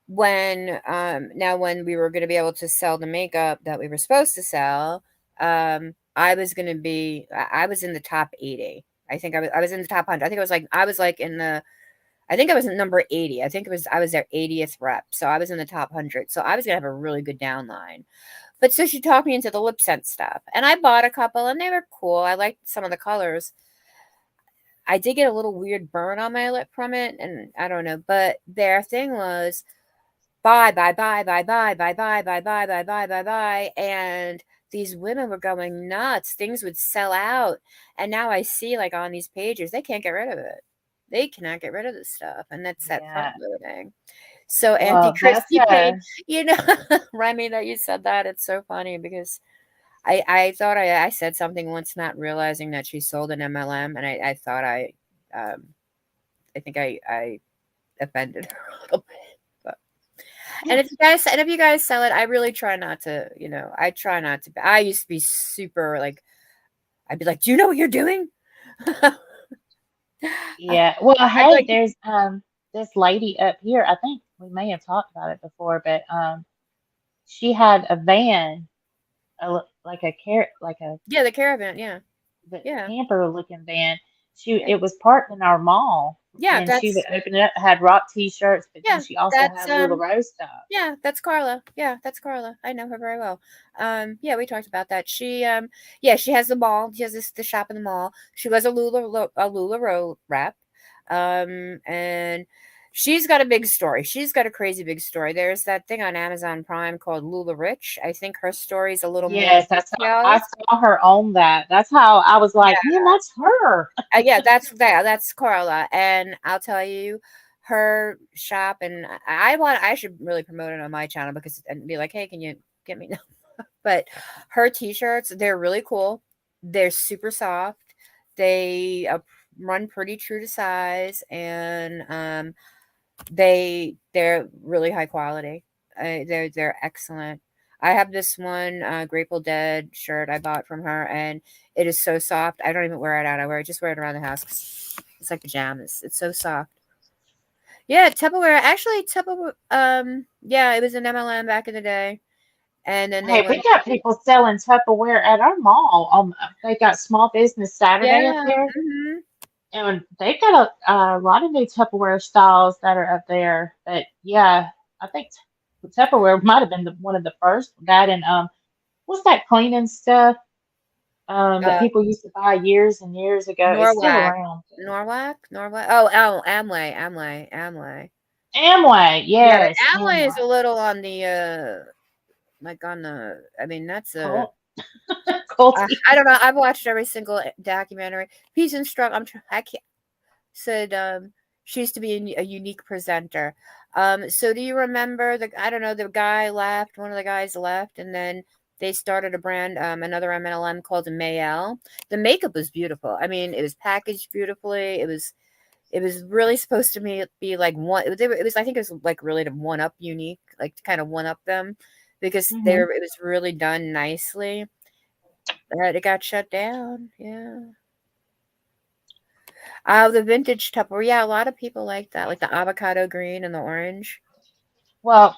when we were going to be able to sell the makeup that we were supposed to sell, I was going to be, I was in the top 80. I was in the top 100. I was like in the, I think I was in number 80. I was their 80th rep. So I was in the top 100. So I was going to have a really good downline. But so she talked me into the lip scent stuff, and I bought a couple, and they were cool. I liked some of the colors. I did get a little weird burn on my lip from it, and I don't know, but their thing was buy, buy, buy, buy, buy, buy, buy, buy, buy, buy, buy, buy, buy. And these women were going nuts. Things would sell out. And now I see, like, on these pages, they can't get rid of it. They cannot get rid of this stuff. And that's that front Yeah. loading. So Auntie Well, that's Christy paid, you know, Remy, that you said that. It's so funny because I thought I said something once, not realizing that she sold an MLM, and I thought um I think I offended her a little bit. But and if you guys sell it, I really try not to, I try not to. I used to be super like, I'd be like, "Do you know what you're doing?" yeah. Well, I'd be hey, like, there's this lady up here. I think we may have talked about it before, but she had a van, like a "Yeah, the caravan, yeah, the yeah, camper looking van. yeah, It was parked in our mall, yeah." and she would open it up, had rock t-shirts, but then Yeah, she also that's had little rose stuff. Yeah, that's Carla. Yeah, that's Carla. I know her very well. Yeah, we talked about that. Yeah, she has the mall. She has the shop in the mall. She was a LuLaRoe rep, and she's got a big story. She's got a crazy big story. There's that thing on Amazon Prime called Lula Rich. I think her story's a little more Yes, I detailed. saw her on that. That's how I was like, Yeah, man, that's her. yeah, that's Carla, and I'll tell you, her shop, and I should really promote it on my channel because and be like, hey, can you get me? But her t-shirts, they're really cool. They're super soft. They run pretty true to size, and they're really high quality. They're excellent. I have this one Grateful Dead shirt I bought from her, and it is so soft. I don't even wear it out. Just wear it around the house 'cause it's like pajamas. It's so soft. Yeah, Tupperware. Actually, Tupperware. Yeah, it was an MLM back in the day, and then they Hey, we went. got people selling Tupperware at our mall. They got Small Business Saturday up Yeah. there, Hmm. and they got a lot of new Tupperware styles that are up there. But yeah, I think Tupperware might have been one of the first. That and what's that cleaning stuff that Uh, people used to buy years and years ago? It's still Norwalk. around. Norwalk. Oh, Amway. Amway, Yeah, yes, Amway is Amway. a little on the like on the. I mean, that's a. Cult, culty. I don't know. I've watched every single documentary. Peace and Struggle. I can't. Said she used to be a unique presenter. So do you remember I don't know, the guy left, one of the guys left, and then they started a brand, another MLM called Mayel. The makeup was beautiful. I mean, it was packaged beautifully. It was really supposed to be like one. It was, I think it was like really to one up unique, like to kind of one up them, because they Mhm. were. It was really done nicely. But it got shut down. Yeah. The vintage Tupperware. Yeah, a lot of people like that, like the avocado green and the orange. Well,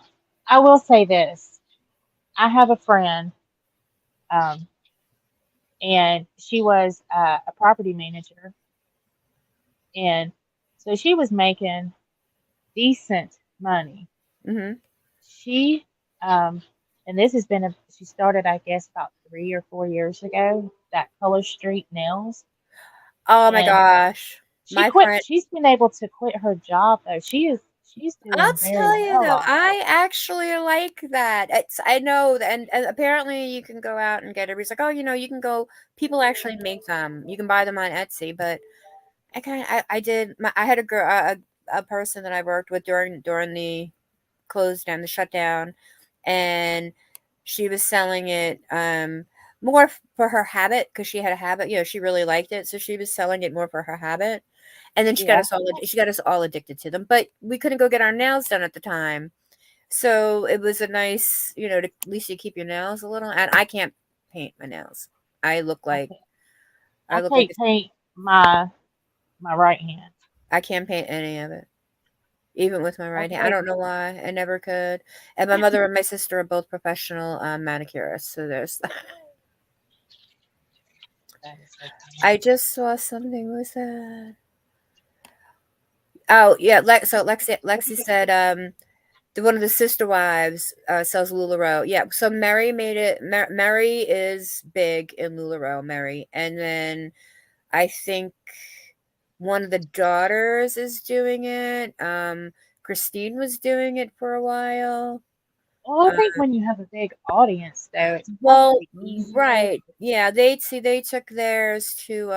I will say this. I have a friend, um, and she was a property manager, and so she was making decent money. Hmm. She, um, and this has been she started, I guess, about 3 or 4 years ago. That Color Street Nails, Oh my and gosh, she my quit. friend. She's been able to quit her job though. She's I'll doing very tell you well though, off of I it. actually like that. I know, and apparently you can go out and get it. It's like, oh, you can go. People actually make them. You can buy them on Etsy. But I did. I had a girl, a person that I worked with during the closed down, the shutdown, and she was selling it more for her habit because she had a habit. She really liked it, so she was selling it more for her habit. And then Yeah. she got us all addicted to them. But we couldn't go get our nails done at the time. So it was a nice, to, at least you keep your nails a little. And I can't paint my nails. I look I like can't. I I look like can't paint my right hand. I can't paint any of it, even with my right hand. I Okay. don't know why. I never could. And my mother and my sister are both professional manicurists. So there's. That is so I funny. just saw something. What was that? Oh yeah, so Lexi said one of the sister wives sells LuLaRoe. Yeah, so Mary made it. Mary is big in LuLaRoe, Mary, and then I think one of the daughters is doing it. Christine was doing it for a while. Well, I think when you have a big audience, though, it's Well, probably easier. right, yeah, they took theirs to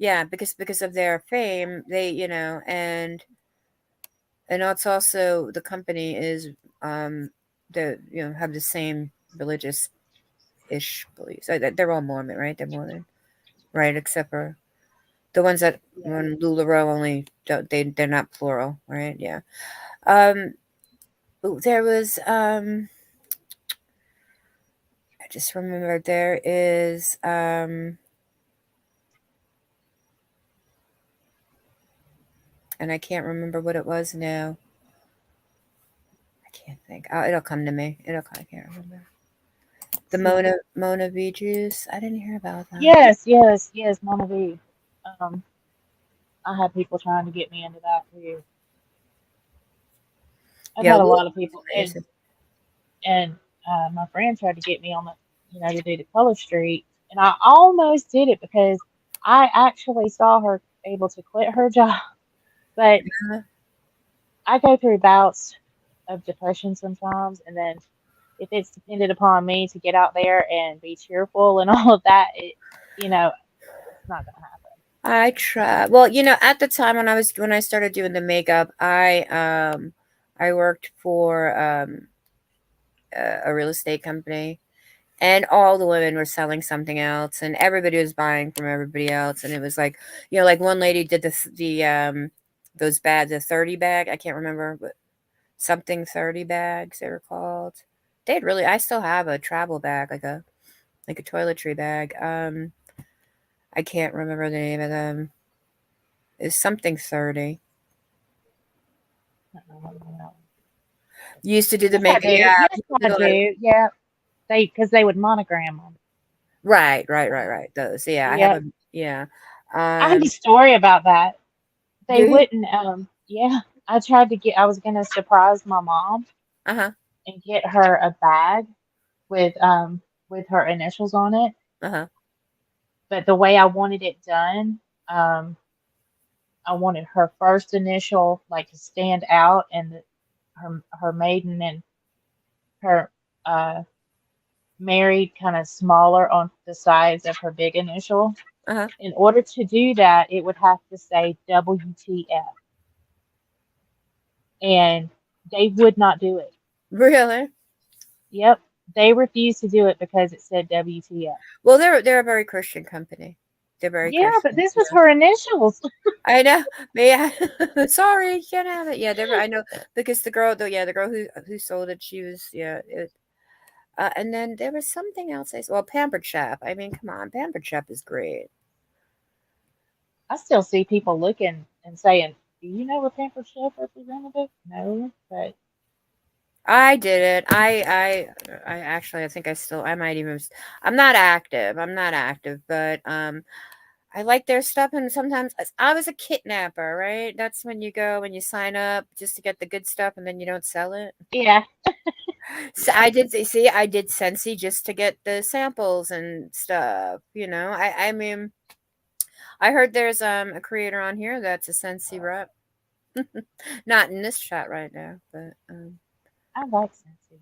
yeah, because of their fame, and it's also the company is the have the same religious ish beliefs. They're all Mormon, right? They're Mormon, right? Except for the ones that Yeah. run LuLaRoe only don't they're not plural, right? Yeah. Um, there was I just remembered there is and I can't remember what it was now. I can't think. Oh, it'll come to me. I can't remember. The Mona V juice. I didn't hear about that. Yes, yes, yes, Mama V. Um, I had people trying to get me into that too. I've Yeah, had a Lula lot of is people, amazing. and my friend tried to get me on to do the Color Street, and I almost did it because I actually saw her able to quit her job, but Uh-huh. I go through bouts of depression sometimes, and then if it's depended upon me to get out there and be cheerful and all of that, it's not gonna happen. I try. Well, at the time when I started doing the makeup, I worked for a real estate company, and all the women were selling something else, and everybody was buying from everybody else, and it was like, like one lady did the 30 bag. I can't remember, but something 30 bags they were called. I still have a travel bag, like a toiletry bag. I can't remember the name of them. It's something 30. Uh, You used to do the Yes, I makeup. do. Yeah, Yes, people I do it. do. Yeah, because they would monogram them. Right, right, right, right. Those. Yeah, I have Yep. a yeah. I have a Um, story about that. They do you? wouldn't. Yeah, I was gonna surprise my mom Uh-huh. and get her a bag with her initials on it. Uh-huh. But the way I wanted it done, um, I wanted her first initial like to stand out, and her maiden and her married kind of smaller on the sides of her big initial. Uh-huh. In order to do that, it would have to say WTF, and they would not do it. Really? Yep, they refused to do it because it said WTF. Well, they're a very Christian company. They're very Yeah, but Christian. this was her initials. I know. Yeah. Sorry, you can't have it. Yeah, I know because the girl who sold it, she was and then there was something else well, Pampered Chef. I mean, come on, Pampered Chef is great. I still see people looking and saying, "Do you know a Pampered Chef representative?" No, but I did it. I actually I think I might even I'm not active. I'm not active, but I like their stuff, and sometimes I was a kidnapper, right? That's when you go and you sign up just to get the good stuff, and then you don't sell it. yeah, So I did Scentsy just to get the samples and stuff. I mean, I heard there's a creator on here that's a Scentsy rep. Not in this chat right now, but I like Scentsy.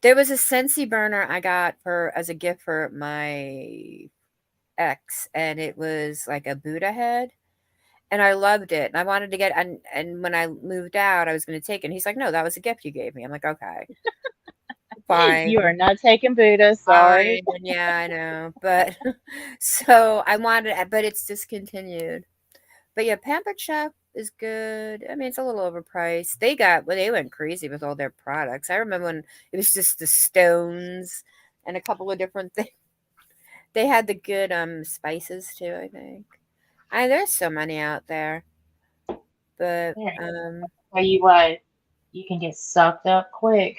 there was a Scentsy burner I got for as a gift for my ex, and it was like a Buddha head. And I loved it. And I wanted to get and when I moved out, I was gonna take it. And he's like, "No, that was a gift you gave me." I'm like, "Okay, You are fine, not taking Buddha, sorry. fine." Yeah, I know. But so I wanted but it's discontinued. But yeah, Pampered Chef is good. I mean, it's a little overpriced. They went crazy with all their products. I remember when it was just the stones and a couple of different things. They had the good spices too, I think. There's so many out there. But There, tell you what, you can get sucked up quick.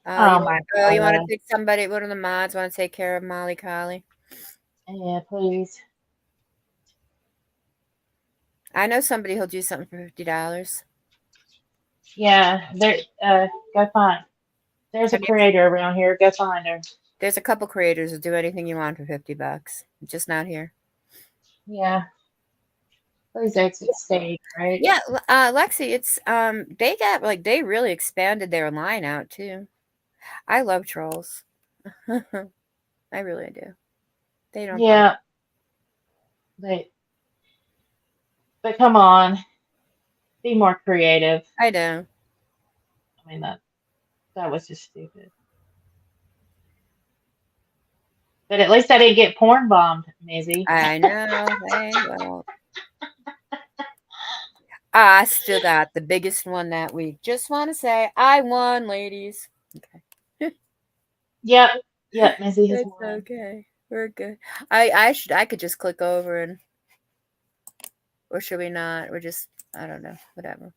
Oh my you want to God. take somebody? One of the mods want to take care of Molly Collie? Yeah, please. I know somebody who'll do something for $50. Yeah, there. Go find. There's a I mean, creator around here. Go find her. there's a couple creators who do anything you want for $50. Just not here. Yeah, please exit stage, right? Yeah, Lexi, it's they really expanded their line out too. I love trolls. I really do. They don't bother. Yeah, but come on, be more creative. I know. I mean that was just stupid. But at least I didn't get porn bombed, Mizzy. I know. Hey, well, I still got the biggest one that week. Just want to say I won, ladies. Okay. Yep, yep, Mizzy has It's won. okay. We're good. I could just click over and or should we not? We're just I don't know. Whatever.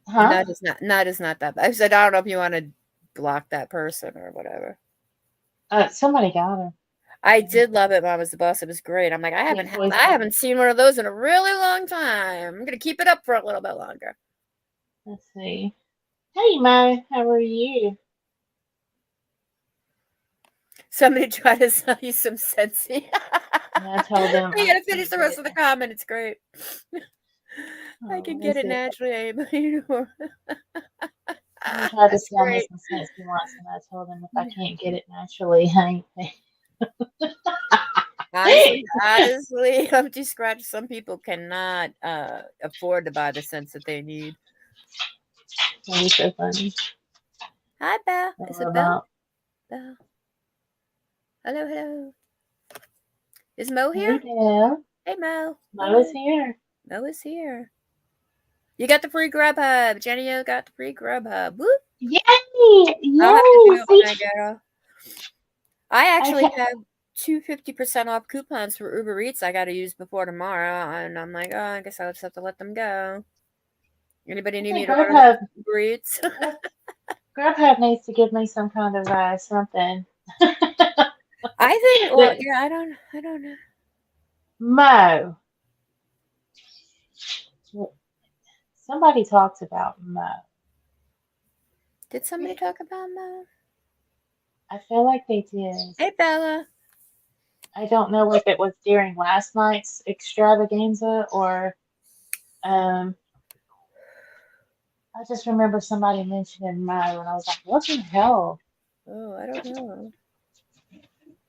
Huh? Not is not that bad. I said I don't know if you want to block that person or whatever. Somebody got her. I did love it, Mom was the boss. It was great. I'm like, Yeah, I haven't seen one of those in a really long time. I'm gonna keep it up for a little bit longer. let's see. Hey, Mo, how are you? Somebody try to sell you some Scentsy. And I told them I I gotta finish can't the get rest it. of the comment. It's great. I Oh, can let me get it see. naturally, anybody. Someone tried to That's sell me great. some Scentsy once, and I told them if I can't get it naturally, I ain't paying. Honestly, Humpty Scratch. Some people cannot afford to buy the scents that they need. That was so funny. Hi, Belle. Is What it Belle? about? Belle. Hello, hello. Is Mo Hey, here? Dale. Hey, Mo. Mo is Mo. here. Mo is here. You got the free Grubhub. Jenny O got the free Grubhub. Whoop. Yay! I'll have to Yay! do it See, when I go. I I actually ha- have two 50% off coupons for Uber Eats I got to use before tomorrow. And I'm like, oh, I guess I'll just have to let them go. Anybody I need me think to order some Uber Eats? Grubhub needs to give me some kind of something. I think, well, But yeah, I don't know. Mo, somebody talks about Mo. Did somebody talk about Mo? I feel like they did. Hey, Bella. I don't know if it was during last night's extravaganza or um. I just remember somebody mentioning Mo, and I was like, "What the hell?" Oh, I don't know.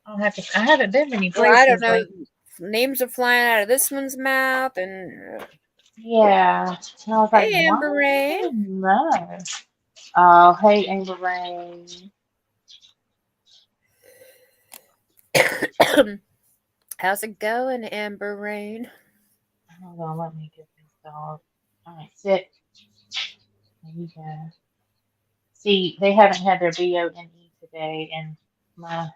I don't have to. I haven't been many Well, I don't places know. lately. Names are flying out of this one's mouth, and Yeah, and I was like, hey, "Why Amber would you Rain. say Mo?" Oh, hey, Amber Rain. How's it going, Amber Rain? Hold on, let me get this dog. All right, sit. There you go. See, they haven't had their BONE today, and my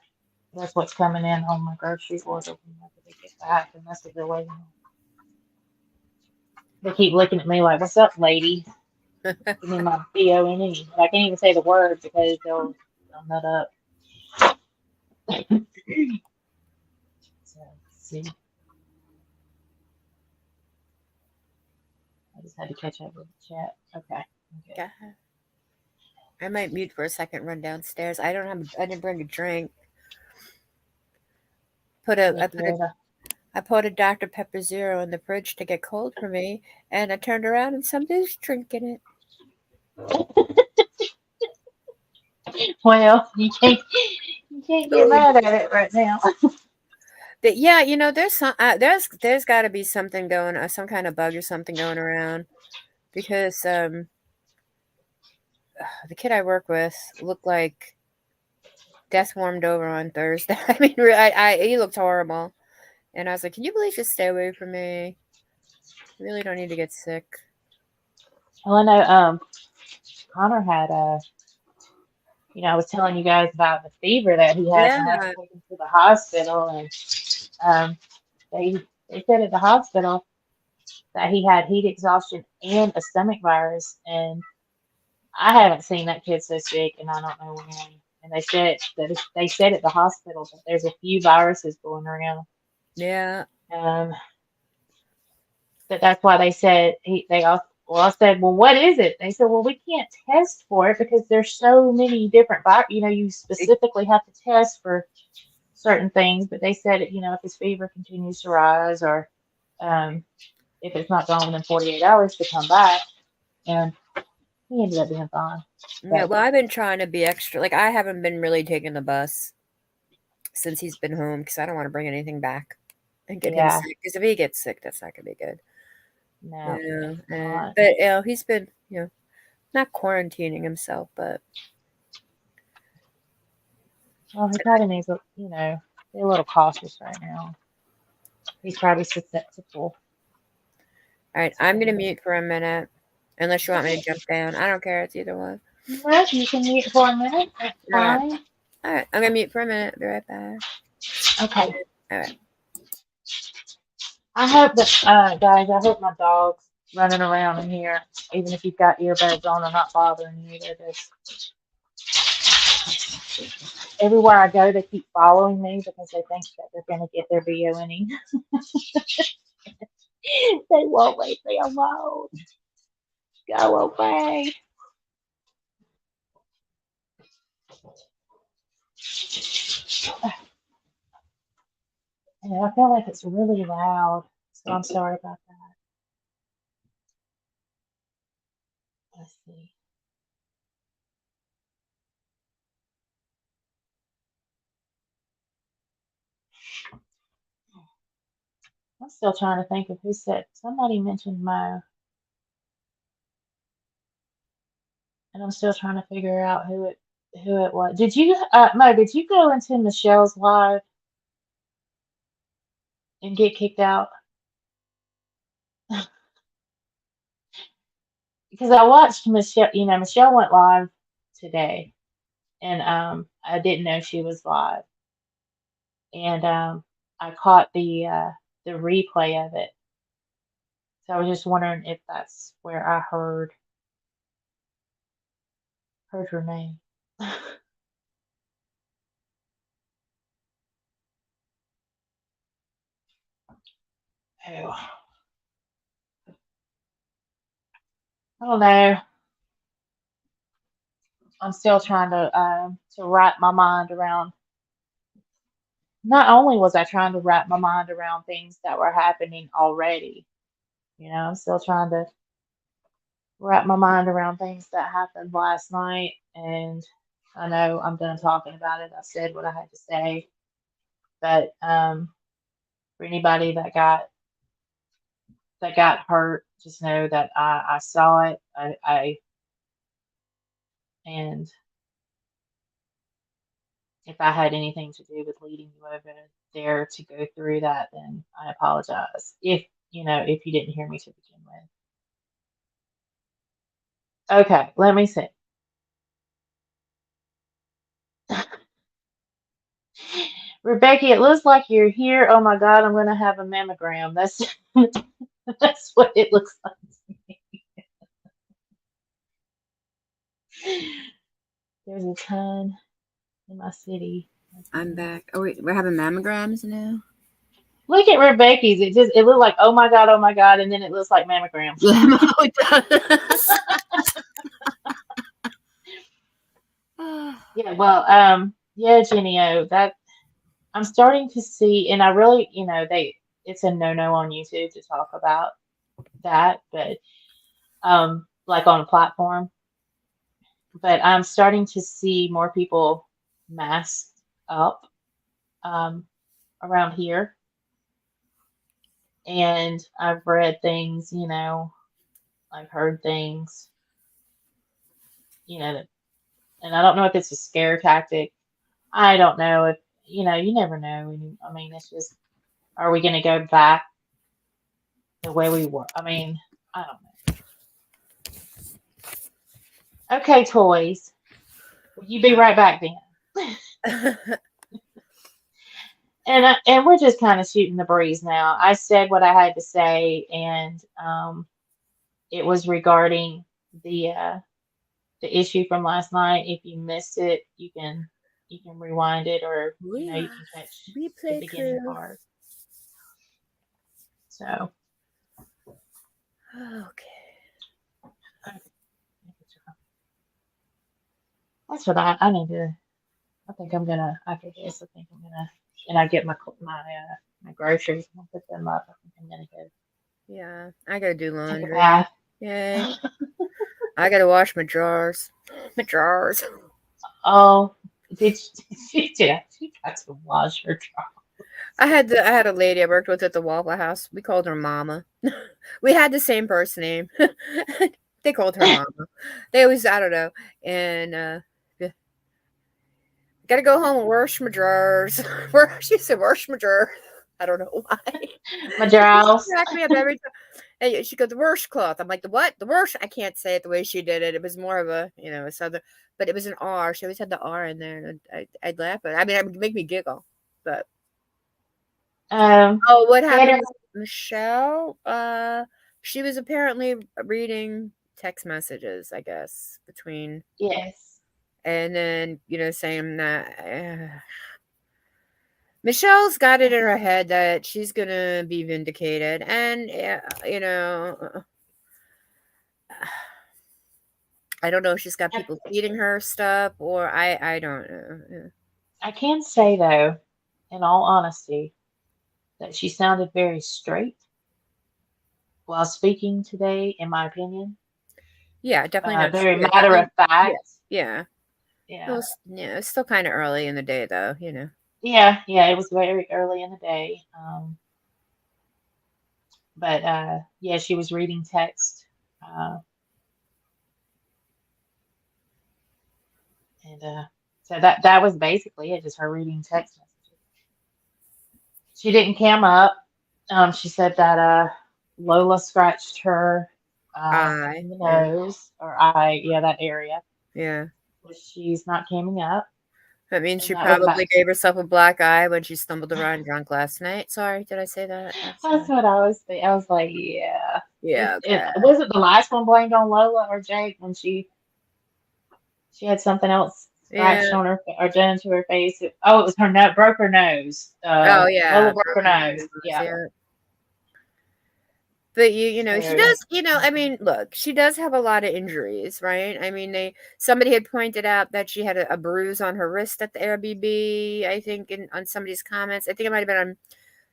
that's what's coming in on my grocery order whenever they get back, and that's what they're waiting on. They keep looking at me like, "What's up, lady? Give me my BONE." But I can't even say the word because they'll nut up. So, let's see. I just had to catch up with the chat. Okay. Okay. Yeah. I might mute for a second, run downstairs. I didn't bring a drink. Put a Me good. I put a Dr. Pepper Zero in the fridge to get cold for me, and I turned around and somebody's drinking it. Well, you can't get mad at it right now. But yeah, there's got to be something going, some kind of bug or something going around, because the kid I work with looked like death warmed over on Thursday. I mean, he looked horrible, and I was like, "Can you please just stay away from me? I really don't need to get sick." Well, I know Connor had I was telling you guys about the fever that he has and had to Yeah, take him to the hospital, and um, they they said at the hospital that he had heat exhaustion and a stomach virus, and I haven't seen that kid so sick, and I don't know when. And they said at the hospital that there's a few viruses going around. yeah. Um, But that's why they said they all. Well, I said, well, what is it? They said, well, we can't test for it because there's so many different viruses. You It, specifically have to test for certain things. But they said, if his fever continues to rise or um, if it's not gone within 48 hours to come back. And he ended up being fine. yeah, But well, I've been trying to be extra. Like, I haven't been really taking the bus since he's been home because I don't want to bring anything back and get him yeah, sick. Because if he gets sick, that's not gonna be good. no, Yeah, it's not. but he's been not quarantining himself, but Well, he probably needs be a little cautious right now. He's probably susceptible. all right, I'm gonna mute for a minute. Unless you want me to jump down, I don't care. It's either one. No, you can mute for a minute. That's All right, fine. all right. I'm gonna mute for a minute. Be right back. Okay. All right. I hope that, guys, I hope my dog's running around in here, even if you've got earbuds on, are not bothering you. They're just, everywhere I go, they keep following me because they think that they're going to get their BONE. They won't leave me alone. Go away. And I feel like it's really loud, so I'm sorry about that. Let's see. I'm still trying to think of who said, somebody mentioned Mo, and I'm still trying to figure out who it was. Did you, Mo, did you go into Michelle's live and get kicked out? Because I watched Michelle, Michelle went live today, and I didn't know she was live, and I caught the replay of it. So I was just wondering if that's where I heard her name. Oh, I don't know. I'm still trying to wrap my mind around. Not only was I trying to wrap my mind around things that were happening already, I'm still trying to wrap my mind around things that happened last night. And I know I'm done talking about it. I said what I had to say. But for anybody that got hurt, just know that I saw it. And If I had anything to do with leading you over there to go through that, then I apologize. If you didn't hear me to begin with. Okay, let me see. Rebecca, it looks like you're here. Oh my God, I'm gonna have a mammogram. That's that's what it looks like to me. There's a ton in my city. I'm Okay. back. Oh wait, we're having mammograms now. Look at Rebecca's. It looked like oh my God, and then it looks like mammograms. Yeah, it does. Yeah, well, yeah, Jenny O, that I'm starting to see, and I really, it's a no-no on YouTube to talk about that, but like on a platform, but I'm starting to see more people masked up um, around here, and I've read things, I've heard things, that, and I don't know if it's a scare tactic. I don't know if, you never know. I mean, it's just, are we going to go back the way we were? I mean, I don't know. Okay, toys. Will you be right back then? And we're just kind of shooting the breeze now. I said what I had to say, and it was regarding the uh, the issue from last night. If you missed it, you can rewind it, or we you can catch the replay beginning crew. part. So Okay. that's what I need to. I think I'm gonna after this. I think I'm gonna, and I get my groceries and I'll put them up. I think I'm gonna go Yeah, I gotta do take a laundry. bath. Yay. I gotta wash my drawers. My drawers. Oh, did she got to wash her drawers? I had a lady I worked with at the Waffle House. We called her Mama. We had the same first name. They called her Mama. They always I don't know. And yeah, gotta go home and wash my drawers. She said wash my drawers. I don't know why. My She used to drawers. crack me up every time. And she goes, the washcloth. I'm like, the what? The wash? I can't say it the way she did it. It was more of a southern, but it was an R. She always had the R in there, and I'd laugh at it. I mean, it would make me giggle. But oh, what happened Gator. was Michelle. She was apparently reading text messages, I guess, between, Yes. and then saying that. Michelle's got it in her head that she's gonna be vindicated, and I don't know if she's got I, people feeding her stuff, or I don't know. Yeah. I can say though, in all honesty, that she sounded very straight while speaking today, in my opinion. Yeah, definitely no. Very Yeah, matter of definitely. Yeah, fact. yeah. Yeah. It's still kind of early in the day, though. Yeah, yeah, it was very early in the day. But yeah, she was reading text. Uh, and so that was basically it, just her reading text messages. She didn't cam up. She said that Lola scratched her I in the yeah nose or eye, yeah, that area. yeah. But she's not camming up, That means and she that was about. probably gave herself a black eye when she stumbled around drunk last night. Sorry, did I say that? I'm That's sorry. what I was thinking. I was like, yeah. Yeah. It Okay. was it the last one blamed on Lola or Jake when she had something else Yeah. scratched on her or done to her face. Oh, it was her nose, broke her nose. Oh Lola yeah. broke her Broken nose. nose. Yeah. Yeah. But she So, does, I mean, look, she does have a lot of injuries, right? I mean, somebody had pointed out that she had a bruise on her wrist at the Airbnb, I think, on somebody's comments. I think it might have been on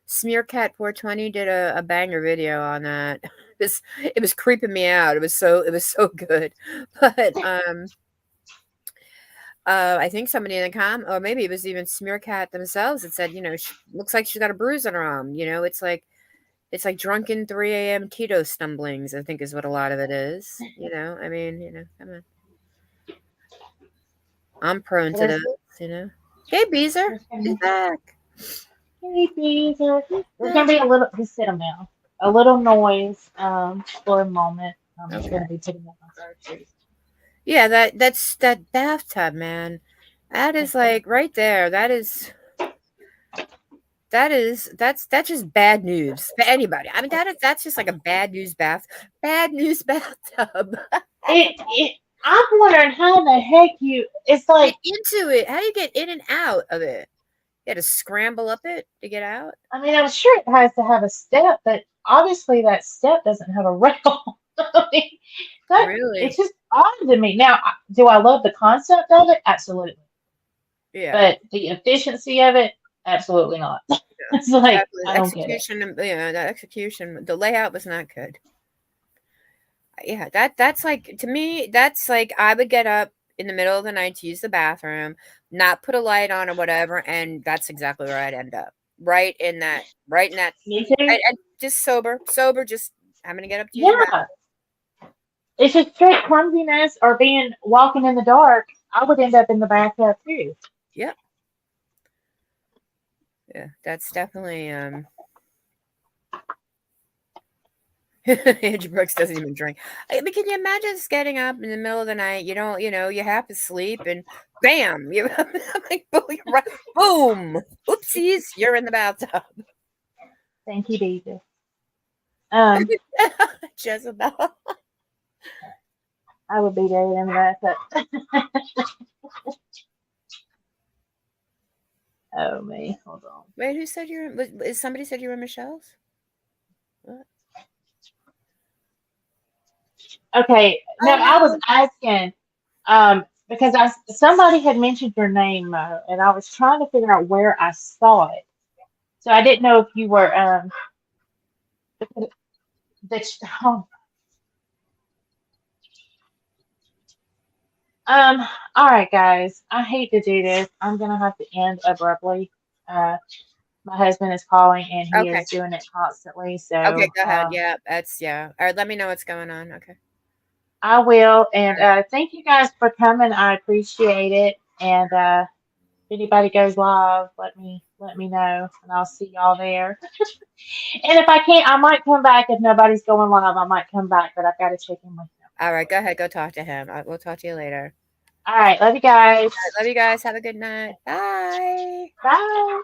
Smearcat 420 did a banger video on that. It was creeping me out. It was so good. But I think somebody in the or maybe it was even Smearcat themselves that said, she looks like she's got a bruise on her arm. It's like drunken 3 a.m. keto stumblings, I think is what a lot of it is. I mean, come on. I'm prone to there's those. Hey, Beezer. There's gonna He's be, back. hey, Beezer. He's There's gonna back. be a little. Just sit him down. A little noise. For a moment. I'm Okay. gonna be putting up my groceries. Yeah, that's that bathtub, man. That is like right there. That's just bad news for anybody. I mean, that's just like a bad news bathtub. It. I'm wondering how the heck you. It's Get like. into it. How do you get in and out of it? You had to scramble up it to get out. I mean, I'm sure it has to have a step, but obviously that step doesn't have a rail. I mean, that Really? it's just odd to me. Now, do I love the concept of it? Absolutely. Yeah. But the efficiency of it, absolutely not. Yeah. It's like Exactly. I don't get it. Execution. Yeah, the execution. The layout was not good. Yeah, that's like to me. That's like I would get up in the middle of the night to use the bathroom, not put a light on or whatever, and that's exactly where I'd end up. Right in that, Me too. and just sober. Just I'm gonna get up to use the bathroom. Yeah, it's just straight clumsiness or being walking in the dark. I would end up in the bathtub too. Yep. Yeah, that's definitely Andrew Brooks doesn't even drink. I mean, can you imagine just getting up in the middle of the night? You don't, you have to sleep, and bam, you like boom, you're right, boom, oopsies, you're in the bathtub. Thank you, David. Um, Jezebel. I would be dead in the bathtub. Oh me, hold on. Wait, who said you're? Is somebody said you were Michelle's? What? Okay, no, Oh I was no. asking, because somebody had mentioned your name, and I was trying to figure out where I saw it. So I didn't know if you were that. Oh, all right, guys. I hate to do this. I'm gonna have to end abruptly. Uh, my husband is calling, and he Okay. is doing it constantly. Okay, So go ahead. Yeah, that's yeah. All right, let me know what's going on. Okay. I will. And All right. thank you guys for coming. I appreciate it. And if anybody goes live, let me know, and I'll see y'all there. And if I can't, I might come back. If nobody's going live, I might come back, but I've got to check in with them. All right, go ahead. Go talk to him. We'll talk to you later. All right, love you guys. All right, love you guys. Have a good night. Bye. Bye.